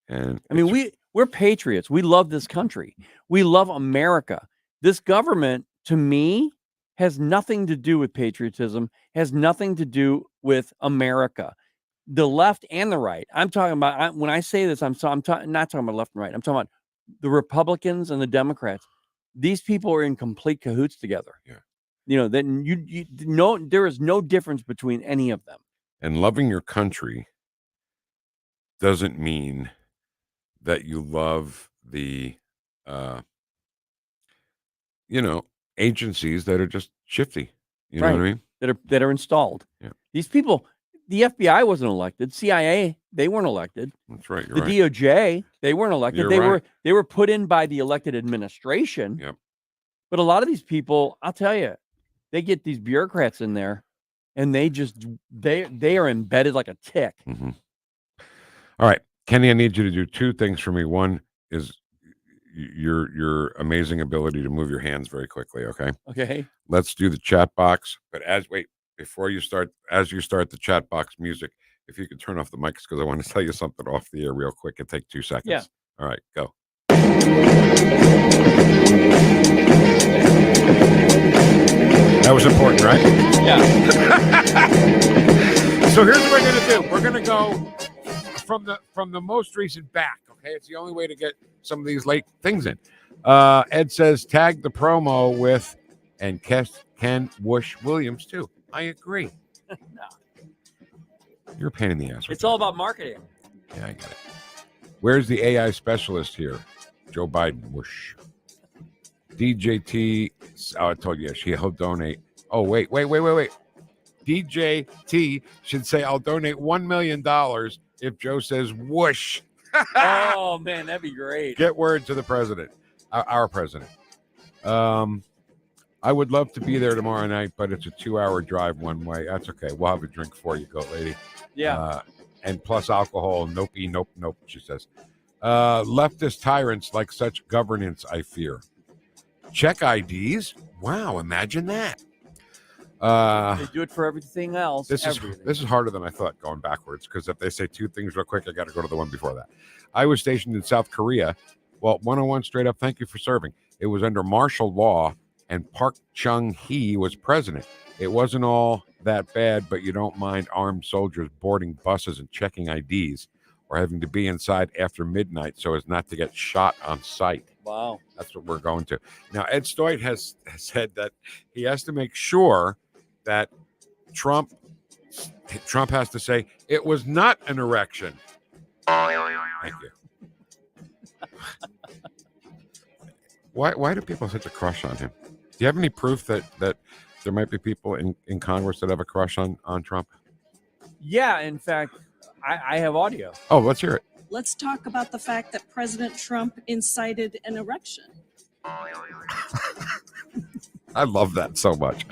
And I mean, we're patriots. We love this country. We love America. This government, to me, has nothing to do with patriotism, has nothing to do with America. The left and the right. I'm talking about, when I say this, I'm not talking about left and right. I'm talking about the Republicans and the Democrats. These people are in complete cahoots together. Yeah. Then you know, there is no difference between any of them. And loving your country doesn't mean that you love the, agencies that are just shifty. You know what I mean? That are installed. Yeah. These people, the FBI wasn't elected. CIA, they weren't elected. That's right. The DOJ, they weren't elected. They were put in by the elected administration. Yep. But a lot of these people, I'll tell you, they get these bureaucrats in there, and they are embedded like a tick. Mm-hmm. All right, Kenny, I need you to do two things for me. One is your amazing ability to move your hands very quickly. Okay. Okay. Let's do the chat box. But before you start, as you start the chat box music, if you could turn off the mics, because I want to tell you something off the air real quick. It'll take 2 seconds. Yeah. All right, go. That was important, right? Yeah. So here's what we're going to do. We're going to go from the most recent back. Okay, it's the only way to get some of these late things in. Ed says tag the promo with and Ken Whoosh Williams too. I agree. You're a pain in the ass. It's all about marketing. Yeah, I get it. Where's the AI specialist here? Joe Biden. Whoosh. DJT. Oh, I told you. He'll donate. Oh, wait. DJ T should say, I'll donate $1 million if Joe says whoosh. Oh, man, that'd be great. Get word to the president, our president. I would love to be there tomorrow night, but it's a 2-hour drive one way. That's okay. We'll have a drink for you, goat lady. Yeah. And plus alcohol. Nope, she says. Leftist tyrants like such governance, I fear. Check IDs. Wow, imagine that. They do it for everything else. This is harder than I thought going backwards, because if they say two things real quick, I got to go to the one before that. I was stationed in South Korea. Well, 101 straight up, thank you for serving. It was under martial law, and Park Chung-hee was president. It wasn't all that bad, but you don't mind armed soldiers boarding buses and checking IDs or having to be inside after midnight so as not to get shot on sight. Wow. That's what we're going to. Now, Ed Stoit has said that he has to make sure that Trump has to say, it was not an erection. Thank you. Why do people have such a crush on him? Do you have any proof that there might be people in Congress that have a crush on Trump? Yeah, in fact, I have audio. Oh, let's hear it. Let's talk about the fact that President Trump incited an erection. I love that so much.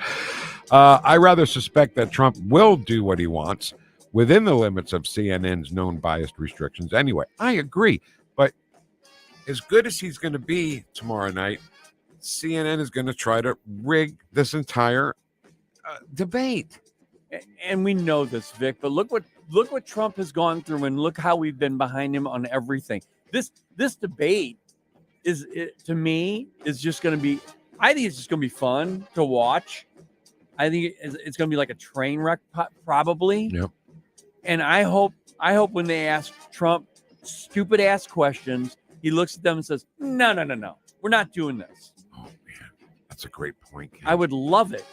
I rather suspect that Trump will do what he wants within the limits of CNN's known biased restrictions. Anyway, I agree. But as good as he's going to be tomorrow night, CNN is going to try to rig this entire debate. And we know this, Vic, but look what Trump has gone through, and look how we've been behind him on everything. This debate to me is just going to be, I think it's just going to be fun to watch. I think it's going to be like a train wreck, probably. Yep. And I hope when they ask Trump stupid ass questions, he looks at them and says, no, we're not doing this. Oh man, that's a great point, Ken. I would love it.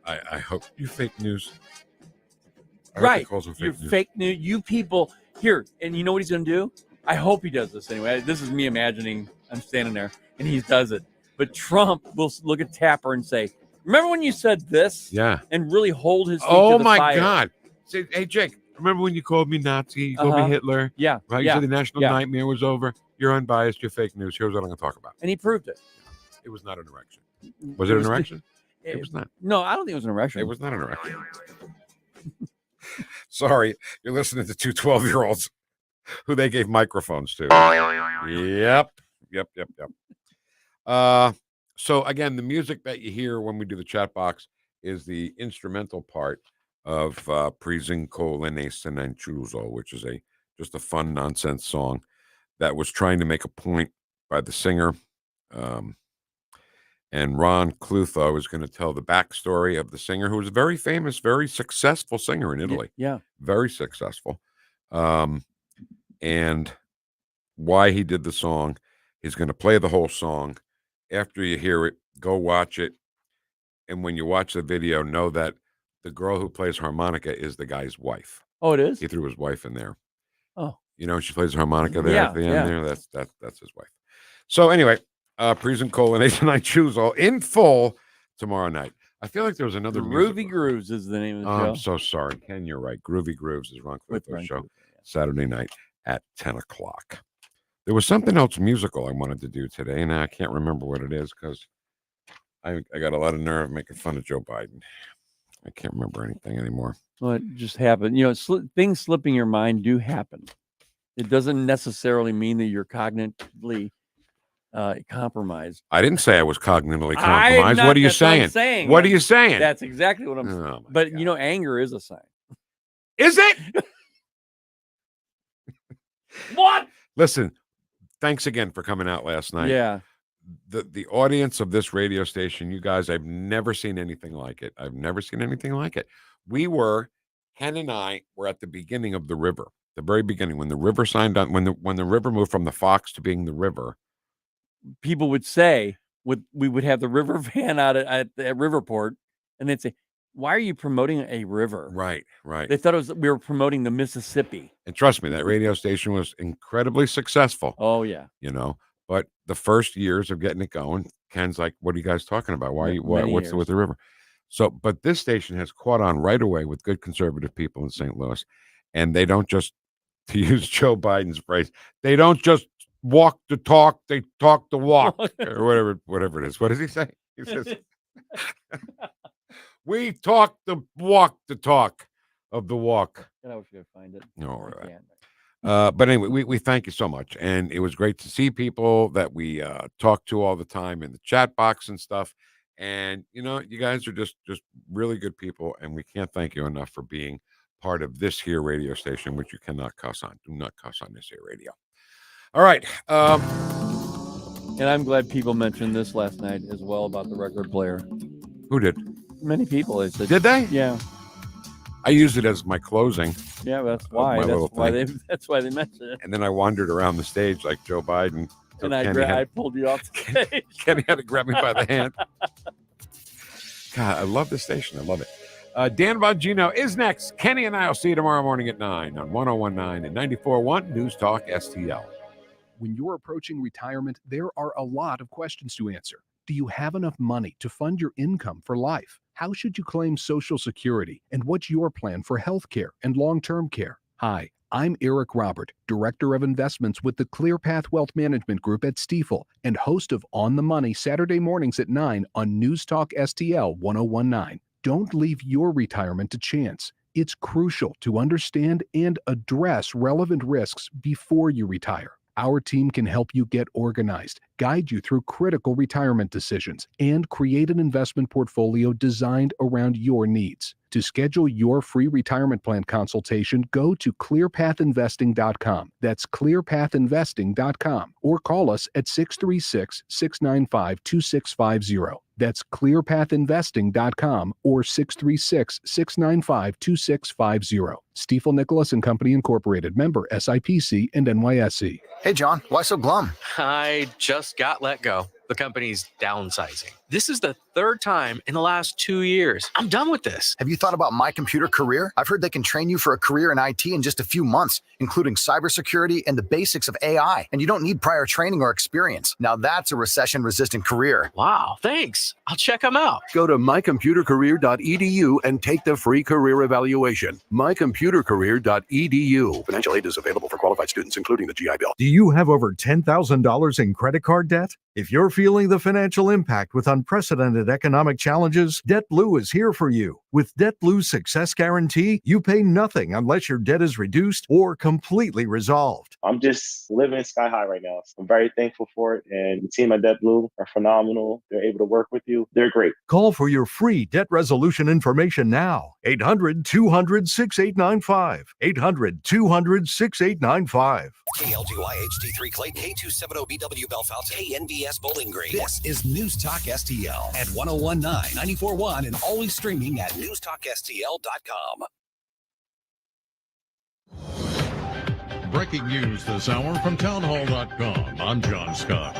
I hope you fake news. Right. You're fake news. You people here. And you know what he's going to do? I hope he does this anyway. This is me imagining I'm standing there and he does it. But Trump will look at Tapper and say, remember when you said this? Yeah. And really hold his feet to the my fire. God. Say, hey, Jake, remember when you called me Nazi? You called me Hitler? Yeah. Right? You said the national nightmare was over. You're unbiased. You're fake news. Here's what I'm going to talk about. And he proved it. It was not an erection. Was it an erection? It was not. No, I don't think it was an erection. It was not an erection. Sorry, you're listening to two 12-year-olds who they gave microphones to. Yep. So again, the music that you hear when we do the chat box is the instrumental part of Prison Colinese and Chuzo, which is just a fun nonsense song that was trying to make a point by the singer. And Ron Clutho is going to tell the backstory of the singer, who was a very famous, very successful singer in Italy. Yeah. Very successful. And why he did the song. He's going to play the whole song. After you hear it, go watch it. And when you watch the video, know that the girl who plays harmonica is the guy's wife. Oh, it is? He threw his wife in there. Oh. You know, she plays harmonica there at the end there. That's his wife. So anyway, Prison Colinese and I choose all in full tomorrow night. I feel like there was another Groovy Grooves is the name of the show. I'm so sorry, Ken. You're right. Groovy Grooves is Ron Clifton's show. Saturday night at 10 o'clock. There was something else musical I wanted to do today, and I can't remember what it is because I got a lot of nerve making fun of Joe Biden. I can't remember anything anymore. Well, it just happened. You know, things slipping your mind do happen. It doesn't necessarily mean that you're cognitively compromised. I didn't say I was cognitively compromised. What are you saying? What are you saying? That's exactly what I'm saying. But, you know, anger is a sign. Is it? What? Listen, thanks again for coming out last night. Yeah. The audience of this radio station, you guys, I've never seen anything like it. I've never seen anything like it. Ken and I were at the beginning of the river, the very beginning, when the river signed on, when the river moved from the Fox to being the river. People would say, we would have the river van out at Riverport, and they'd say, why are you promoting a river? Right. They thought we were promoting the Mississippi. And trust me, that radio station was incredibly successful. Oh, yeah. You know, but the first years of getting it going, Ken's like, what are you guys talking about? What's with the river? So, but this station has caught on right away with good conservative people in St. Louis, and they don't just, to use Joe Biden's phrase, they don't just walk the talk, they talk the walk, or whatever it is. What does he say? He says, we talk the walk the talk of the walk. And I was going to find it. All right. But anyway, we thank you so much. And it was great to see people that we talk to all the time in the chat box and stuff. And, you know, you guys are just really good people. And we can't thank you enough for being part of this here radio station, which you cannot cuss on. Do not cuss on this here radio. All right. And I'm glad people mentioned this last night as well about the record player. Who did? Many people. They said, did they? Yeah. I used it as my closing. Yeah, that's why. That's why they mentioned it. And then I wandered around the stage like Joe Biden. And I pulled you off the stage. Kenny had to grab me by the hand. God, I love this station. I love it. Dan Bongino is next. Kenny and I will see you tomorrow morning at 9 on 101.9 and 94.1 News Talk STL. When you're approaching retirement, there are a lot of questions to answer. Do you have enough money to fund your income for life? How should you claim Social Security? And what's your plan for health care and long-term care? Hi, I'm Eric Robert, Director of Investments with the ClearPath Wealth Management Group at Stifel and host of On the Money Saturday mornings at 9 on News Talk STL 1019. Don't leave your retirement to chance. It's crucial to understand and address relevant risks before you retire. Our team can help you get organized, guide you through critical retirement decisions, and create an investment portfolio designed around your needs. To schedule your free retirement plan consultation, go to clearpathinvesting.com. That's clearpathinvesting.com, or call us at 636-695-2650. That's clearpathinvesting.com or 636-695-2650. Stifel Nicholas and Company Incorporated, member SIPC and NYSE. Hey, John, why so glum? I just got let go. The company's downsizing. This is the third time in the last 2 years. I'm done with this. Have you thought about My Computer Career? I've heard they can train you for a career in IT in just a few months, including cybersecurity and the basics of AI. And you don't need prior training or experience. Now that's a recession-resistant career. Wow, thanks. I'll check them out. Go to mycomputercareer.edu and take the free career evaluation. mycomputercareer.edu. Financial aid is available for qualified students, including the GI Bill. Do you have over $10,000 in credit card debt? If you're feeling the financial impact with unprecedented economic challenges, DebtBlue is here for you. With DebtBlue's Success Guarantee, you pay nothing unless your debt is reduced or completely resolved. I'm just living sky high right now. So I'm very thankful for it. And the team at DebtBlue are phenomenal. They're able to work with you. They're great. Call for your free debt resolution information now. 800-200-6895. 800-200-6895. KLGY HD3 Clayton, K270BW Belfast, KNBS Bowling Green. This is News Talk STL at 101.9, 94.1, and always streaming at NewstalkSTL.com. Breaking news this hour from townhall.com. I'm John Scott.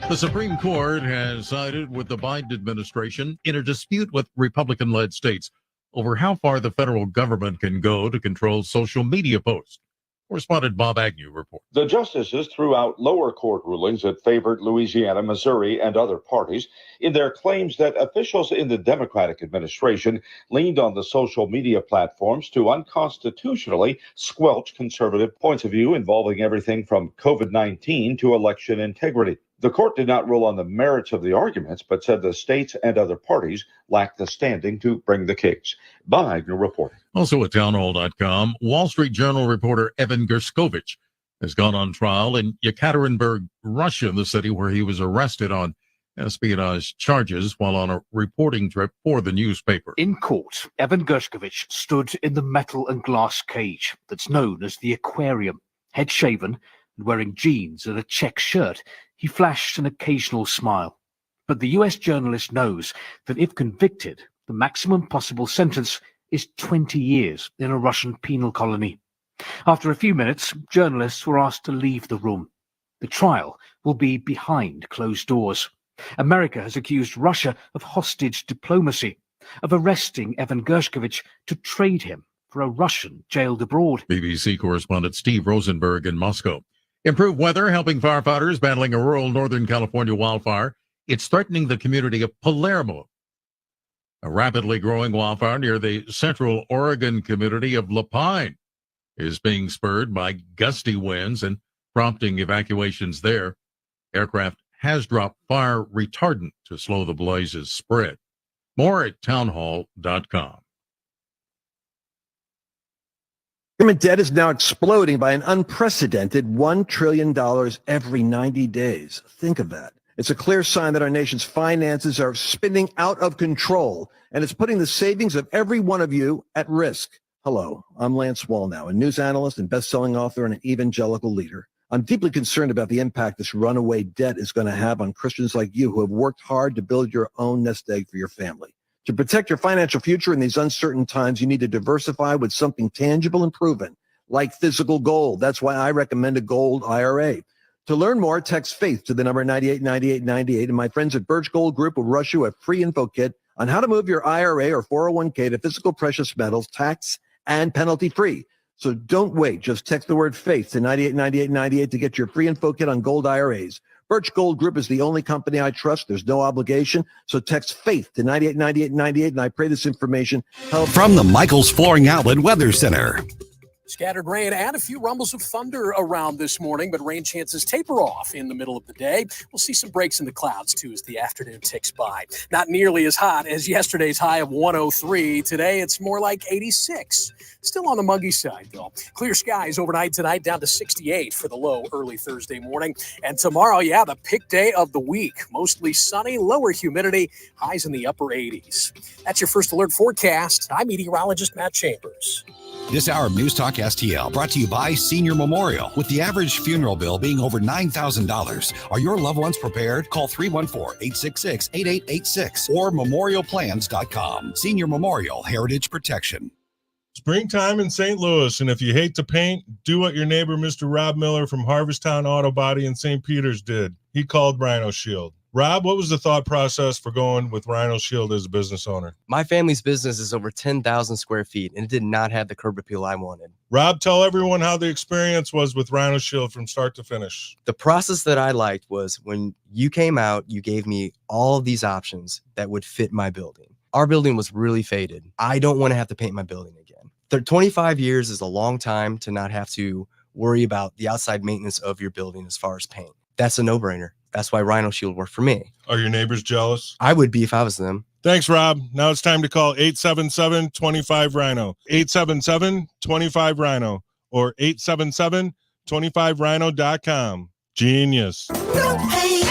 The Supreme Court has sided with the Biden administration in a dispute with Republican-led states over how far the federal government can go to control social media posts. Correspondent Bob Agnew reports. The justices threw out lower court rulings that favored Louisiana, Missouri, and other parties in their claims that officials in the Democratic administration leaned on the social media platforms to unconstitutionally squelch conservative points of view involving everything from COVID-19 to election integrity. The court did not rule on the merits of the arguments, but said the states and other parties lacked the standing to bring the case. Bob Agnew reporting. Also at townhall.com, Wall Street Journal reporter Evan Gershkovich has gone on trial in Yekaterinburg, Russia, the city where he was arrested on espionage charges while on a reporting trip for the newspaper. In court, Evan Gershkovich stood in the metal and glass cage that's known as the aquarium. Head shaven and wearing jeans and a check shirt, he flashed an occasional smile. But the US journalist knows that if convicted, the maximum possible sentence is 20 years in a Russian penal colony. After a few minutes, journalists were asked to leave the room. The trial will be behind closed doors. America has accused Russia of hostage diplomacy, of arresting Evan Gershkovich to trade him for a Russian jailed abroad. BBC correspondent Steve Rosenberg in Moscow. Improved weather helping firefighters battling a rural Northern California wildfire. It's threatening the community of Palermo A rapidly growing wildfire near the central Oregon community of Lapine is being spurred by gusty winds and prompting evacuations there. Aircraft has dropped fire retardant to slow the blaze's spread. More at townhall.com. Government debt is now exploding by an unprecedented $1 trillion every 90 days. Think of that. It's a clear sign that our nation's finances are spinning out of control, and it's putting the savings of every one of you at risk. Hello, I'm Lance Wallnow, a news analyst and best-selling author and an evangelical leader. I'm deeply concerned about the impact this runaway debt is going to have on Christians like you who have worked hard to build your own nest egg for your family. To protect your financial future in these uncertain times, you need to diversify with something tangible and proven, like physical gold. That's why I recommend a gold IRA. To learn more, text FAITH to the number 989898, and my friends at Birch Gold Group will rush you a free info kit on how to move your IRA or 401k to physical precious metals, tax and penalty free. So don't wait. Just text the word FAITH to 989898 to get your free info kit on gold IRAs. Birch Gold Group is the only company I trust. There's no obligation. So text FAITH to 989898, and I pray this information helps. From the Michaels Flooring Outlet Weather Center. Scattered rain and a few rumbles of thunder around this morning, but rain chances taper off in the middle of the day. We'll see some breaks in the clouds, too, as the afternoon ticks by. Not nearly as hot as yesterday's high of 103. Today, it's more like 86. Still on the muggy side, though. Clear skies overnight tonight, down to 68 for the low early Thursday morning. And tomorrow, the pick day of the week. Mostly sunny, lower humidity, highs in the upper 80s. That's your first alert forecast. I'm meteorologist Matt Chambers. This hour of News Talk STL brought to you by Senior Memorial. With the average funeral bill being over $9,000, are your loved ones prepared? Call 314-866-8886 or memorialplans.com. Senior Memorial Heritage Protection. Springtime in St. Louis, and if you hate to paint, do what your neighbor Mr. Rob Miller from Harvesttown Auto Body in St. Peters did. He called Rhino Shield. Rob, what was the thought process for going with Rhino Shield as a business owner? My family's business is over 10,000 square feet, and it did not have the curb appeal I wanted. Rob, tell everyone how the experience was with Rhino Shield from start to finish. The process that I liked was when you came out, you gave me all of these options that would fit my building. Our building was really faded. I don't want to have to paint my building again. 25 years is a long time to not have to worry about the outside maintenance of your building as far as paint. That's a no-brainer. That's why Rhino Shield worked for me. Are your neighbors jealous? I would be if I was them. Thanks, Rob. Now it's time to call 877-25-RHINO. 877-25-RHINO or 877-25rhino.com. Genius. Don't paint,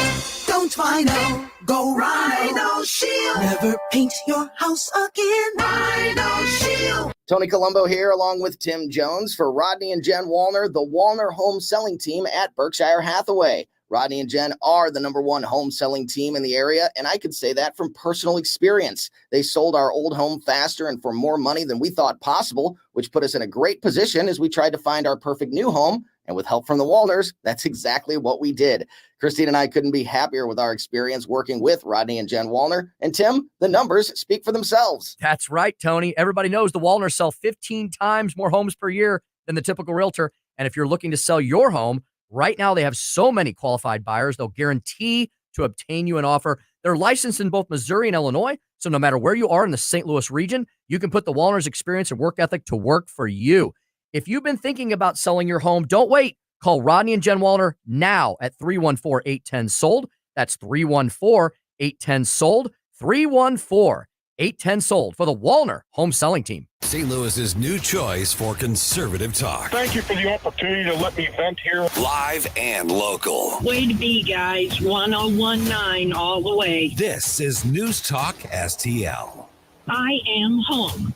don't Rhino. Go Rhino Shield. Never paint your house again. Rhino Shield. Tony Colombo here, along with Tim Jones for Rodney and Jen Wallner, the Wallner home selling team at Berkshire Hathaway. Rodney and Jen are the #1 home selling team in the area, and I could say that from personal experience. They sold our old home faster and for more money than we thought possible, which put us in a great position as we tried to find our perfect new home. And with help from the Wallners, that's exactly what we did. Christine and I couldn't be happier with our experience working with Rodney and Jen Wallner. And Tim, the numbers speak for themselves. That's right, Tony. Everybody knows the Wallners sell 15 times more homes per year than the typical realtor. And if you're looking to sell your home, right now they have so many qualified buyers, they'll guarantee to obtain you an offer. They're licensed in both Missouri and Illinois, so no matter where you are in the St. Louis region, you can put the Wallners experience and work ethic to work for you. If you've been thinking about selling your home, don't wait. Call Rodney and Jen Wallner now at 314-810-SOLD. That's 314-810-SOLD. 314-810-SOLD for the Wallner home selling team. St. Louis's new choice for conservative talk. Thank you for the opportunity to let me vent here. Live and local. Way to be, guys. 1019 all the way. This is News Talk STL. I am home.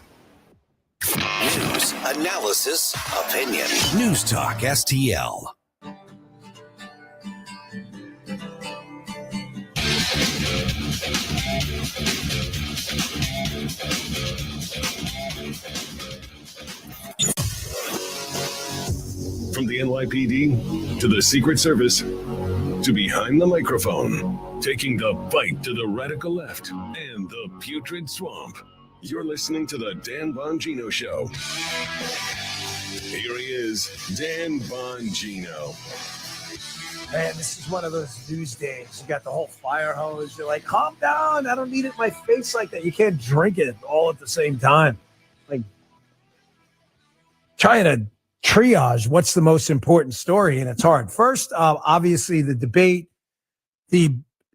News, analysis, opinion. News Talk STL. From the NYPD to the Secret Service to behind the microphone, taking the fight to the radical left and the putrid swamp. You're listening to the Dan Bongino Show. Here he is, Dan Bongino. Man, this is one of those news days. You got the whole fire hose. You're like, calm down. I don't need it in my face like that. You can't drink it all at the same time. Like, trying to triage what's the most important story, and it's hard. First, obviously, the debate,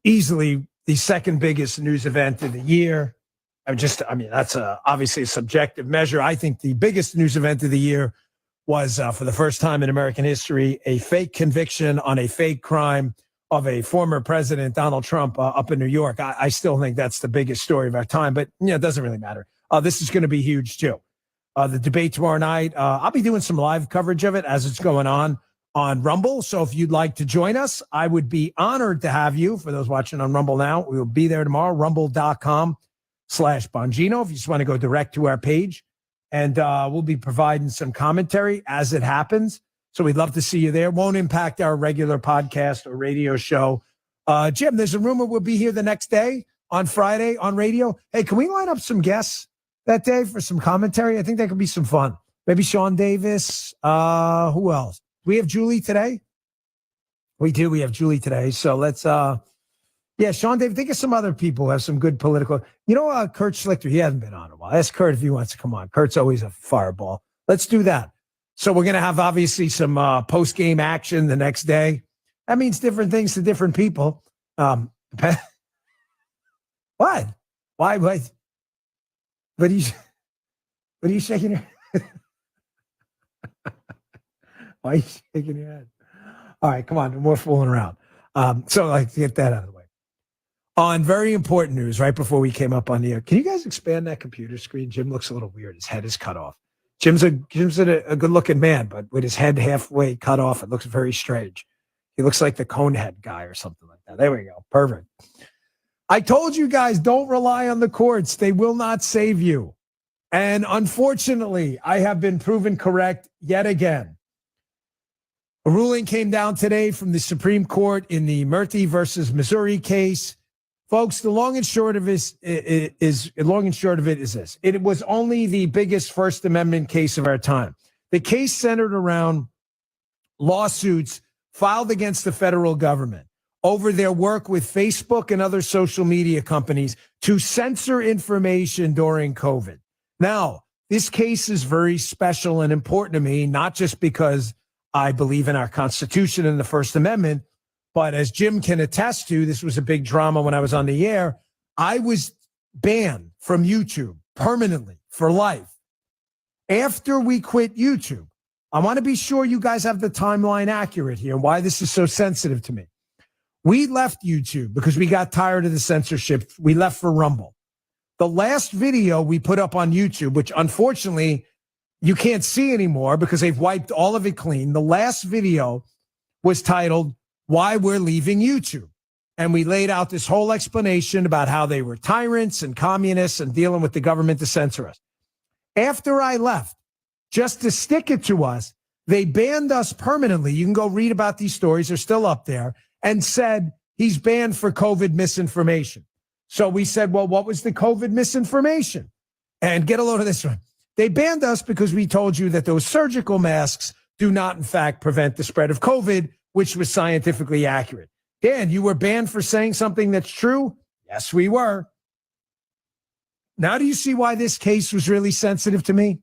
easily the second biggest news event of the year. That's obviously a subjective measure. I think the biggest news event of the year was, for the first time in American history, a fake conviction on a fake crime of a former president, Donald Trump, up in New York. I still think that's the biggest story of our time, but it doesn't really matter. This is going to be huge, too. The debate tomorrow night, I'll be doing some live coverage of it as it's going on Rumble. So if you'd like to join us, I would be honored to have you. For those watching on Rumble now, we will be there tomorrow, rumble.com/Bongino. If you just want to go direct to our page. And we'll be providing some commentary as it happens. So we'd love to see you there. Won't impact our regular podcast or radio show. Jim, there's a rumor we'll be here the next day on Friday on radio. Hey, can we line up some guests that day for some commentary? I think that could be some fun. Maybe Sean Davis. Who else? Do we have Julie today? We do. We have Julie today. So let's... Sean Davis, think of some other people who have some good political. Kurt Schlichter, he hasn't been on in a while. Ask Kurt if he wants to come on. Kurt's always a fireball. Let's do that. So we're going to have, obviously, some post-game action the next day. That means different things to different people. What? Why? What are you shaking your head? Why are you shaking your head? All right, come on. We're fooling around. So let's get that out of the way. On very important news, right before we came up on the air, can you guys expand that computer screen? Jim looks a little weird. His head is cut off. Jim's a good-looking man, but with his head halfway cut off, it looks very strange. He looks like the Conehead guy or something like that. There we go. Perfect. I told you guys, don't rely on the courts. They will not save you. And unfortunately, I have been proven correct yet again. A ruling came down today from the Supreme Court in the Murthy versus Missouri case. Folks, the long and short of it is this. It was only the biggest First Amendment case of our time. The case centered around lawsuits filed against the federal government over their work with Facebook and other social media companies to censor information during COVID. Now, this case is very special and important to me, not just because I believe in our Constitution and the First Amendment, but as Jim can attest to, this was a big drama when I was on the air. I was banned from YouTube permanently for life. After we quit YouTube, I want to be sure you guys have the timeline accurate here and why this is so sensitive to me. We left YouTube because we got tired of the censorship. We left for Rumble. The last video we put up on YouTube, which unfortunately you can't see anymore because they've wiped all of it clean. The last video was titled, Why We're Leaving YouTube. And we laid out this whole explanation about how they were tyrants and communists and dealing with the government to censor us. After I left, just to stick it to us, they banned us permanently. You can go read about these stories. They're still up there. And said he's banned for COVID misinformation. So we said, well, what was the COVID misinformation? And get a load of this one. They banned us because we told you that those surgical masks do not, in fact, prevent the spread of COVID, which was scientifically accurate. Dan, you were banned for saying something that's true? Yes, we were. Now, do you see why this case was really sensitive to me?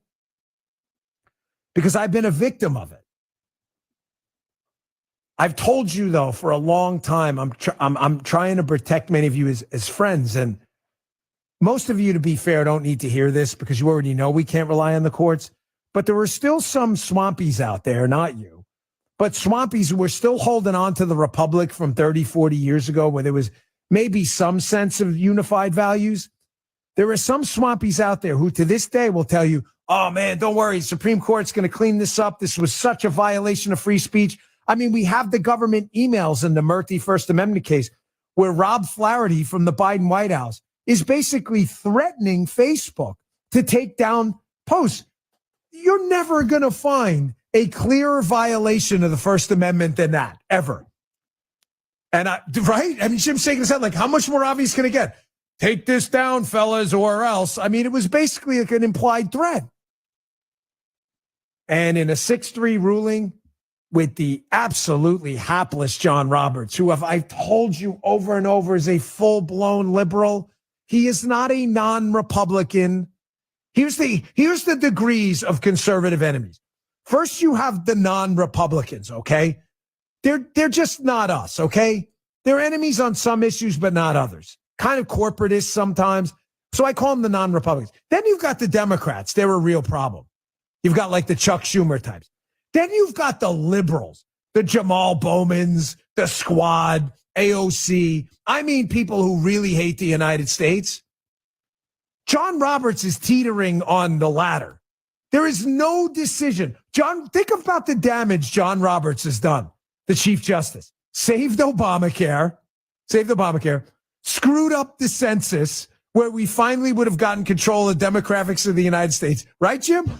Because I've been a victim of it. I've told you, though, for a long time, I'm trying to protect many of you as friends. And most of you, to be fair, don't need to hear this because you already know we can't rely on the courts. But there were still some swampies out there, not you, but swampies who were still holding on to the Republic from 30, 40 years ago where there was maybe some sense of unified values. There are some swampies out there who to this day will tell you, oh, man, don't worry, the Supreme Court's going to clean this up. This was such a violation of free speech. I mean, we have the government emails in the Murthy First Amendment case where Rob Flaherty from the Biden White House is basically threatening Facebook to take down posts. You're never going to find a clearer violation of the First Amendment than that, ever. And right? I mean, Jim's shaking his head like, how much more obvious can it get? Take this down, fellas, or else. I mean, it was basically like an implied threat. And in a 6-3 ruling, with the absolutely hapless John Roberts, who I've told you over and over is a full-blown liberal. He is not a non-Republican. Here's the degrees of conservative enemies. First, you have the non-Republicans, okay? They're just not us, okay? They're enemies on some issues, but not others. Kind of corporatist sometimes. So I call them the non-Republicans. Then you've got the Democrats. They're a real problem. You've got like the Chuck Schumer types. Then you've got the liberals, the Jamal Bowmans, the Squad, AOC. I mean, people who really hate the United States. John Roberts is teetering on the latter. There is no decision. Think about the damage John Roberts has done, the Chief Justice. Saved Obamacare, screwed up the census, where we finally would have gotten control of demographics of the United States. Right, Jim?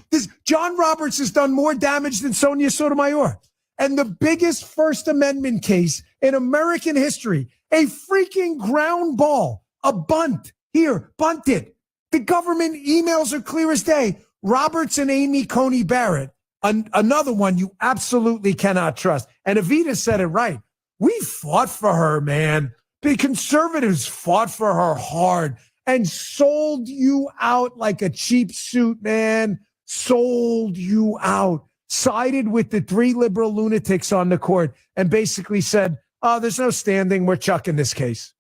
John Roberts has done more damage than Sonia Sotomayor. And the biggest First Amendment case in American history, a freaking ground ball, a bunt. Here, bunt it. The government emails are clear as day. Roberts and Amy Coney Barrett, another one you absolutely cannot trust. And Evita said it right. We fought for her, man. The conservatives fought for her hard and sold you out like a cheap suit, man. Sold you out. Sided with the three liberal lunatics on the court and basically said, oh, there's no standing. We're chucking this case.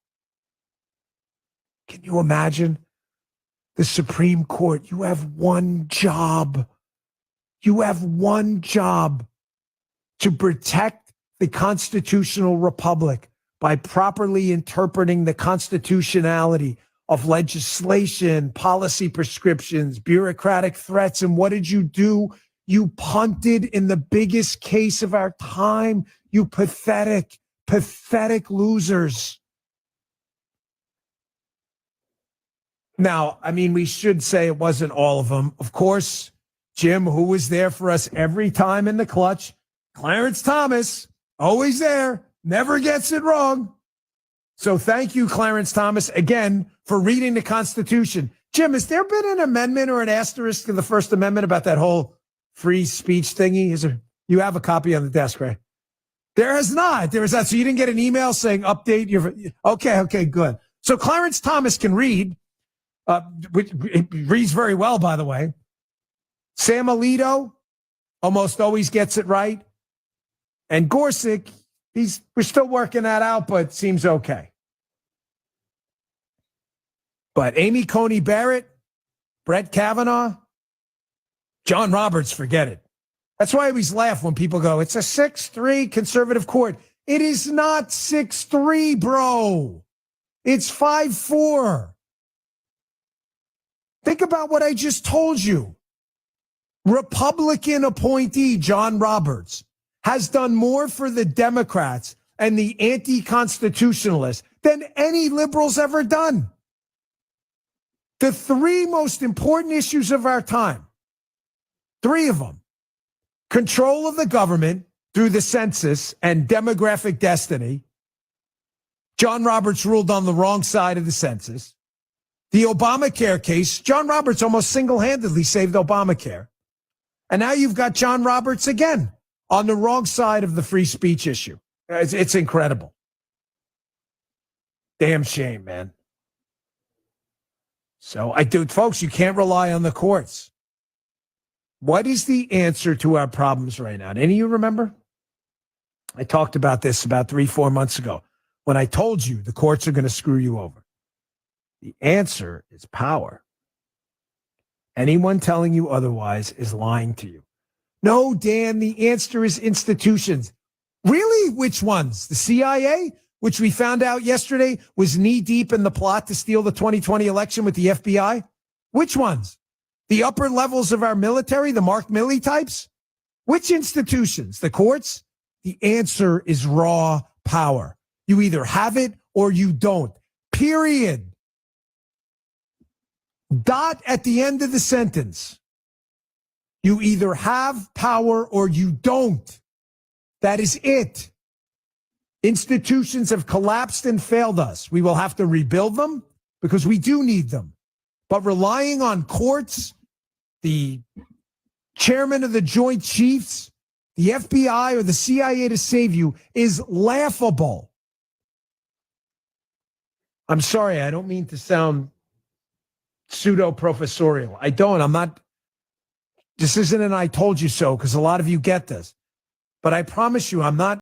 Can you imagine? The Supreme Court, you have one job. You have one job to protect the constitutional republic by properly interpreting the constitutionality of legislation, policy prescriptions, bureaucratic threats. And what did you do? You punted in the biggest case of our time. You pathetic, pathetic losers. Now, I mean, we should say it wasn't all of them. Of course, Jim, who was there for us every time in the clutch, Clarence Thomas, always there, never gets it wrong. So thank you, Clarence Thomas, again, for reading the Constitution. Jim, has there been an amendment or an asterisk to the First Amendment about that whole free speech thingy? You have a copy on the desk, right? There is not. There is not. So you didn't get an email saying update your... Okay, good. So Clarence Thomas can read. Which reads very well, by the way. Sam Alito almost always gets it right. And Gorsuch, we're still working that out, but seems okay. But Amy Coney Barrett, Brett Kavanaugh, John Roberts, forget it. That's why I always laugh when people go, it's a 6-3 conservative court. It is not 6-3, bro. It's 5-4. Think about what I just told you. Republican appointee John Roberts has done more for the Democrats and the anti-constitutionalists than any liberals ever done. The three most important issues of our time, three of them, control of the government through the census and demographic destiny. John Roberts ruled on the wrong side of the census. The Obamacare case, John Roberts almost single-handedly saved Obamacare. And now you've got John Roberts again on the wrong side of the free speech issue. It's incredible. Damn shame, man. So folks, you can't rely on the courts. What is the answer to our problems right now? Any of you remember? I talked about this about 3-4 months ago when I told you the courts are going to screw you over. The answer is power. Anyone telling you otherwise is lying to you. No, Dan, the answer is institutions. Really? Which ones? The CIA, which we found out yesterday was knee-deep in the plot to steal the 2020 election with the FBI? Which ones? The upper levels of our military, the Mark Milley types? Which institutions? The courts? The answer is raw power. You either have it or you don't. Period. Dot at the end of the sentence. You either have power or you don't. That is it. Institutions have collapsed and failed us. We will have to rebuild them because we do need them. But relying on courts, the chairman of the Joint Chiefs, the FBI or the CIA to save you is laughable. I'm sorry, I don't mean to sound pseudo-professorial. I don't. I'm not. This isn't an I told you so, because a lot of you get this. But I promise you, I'm not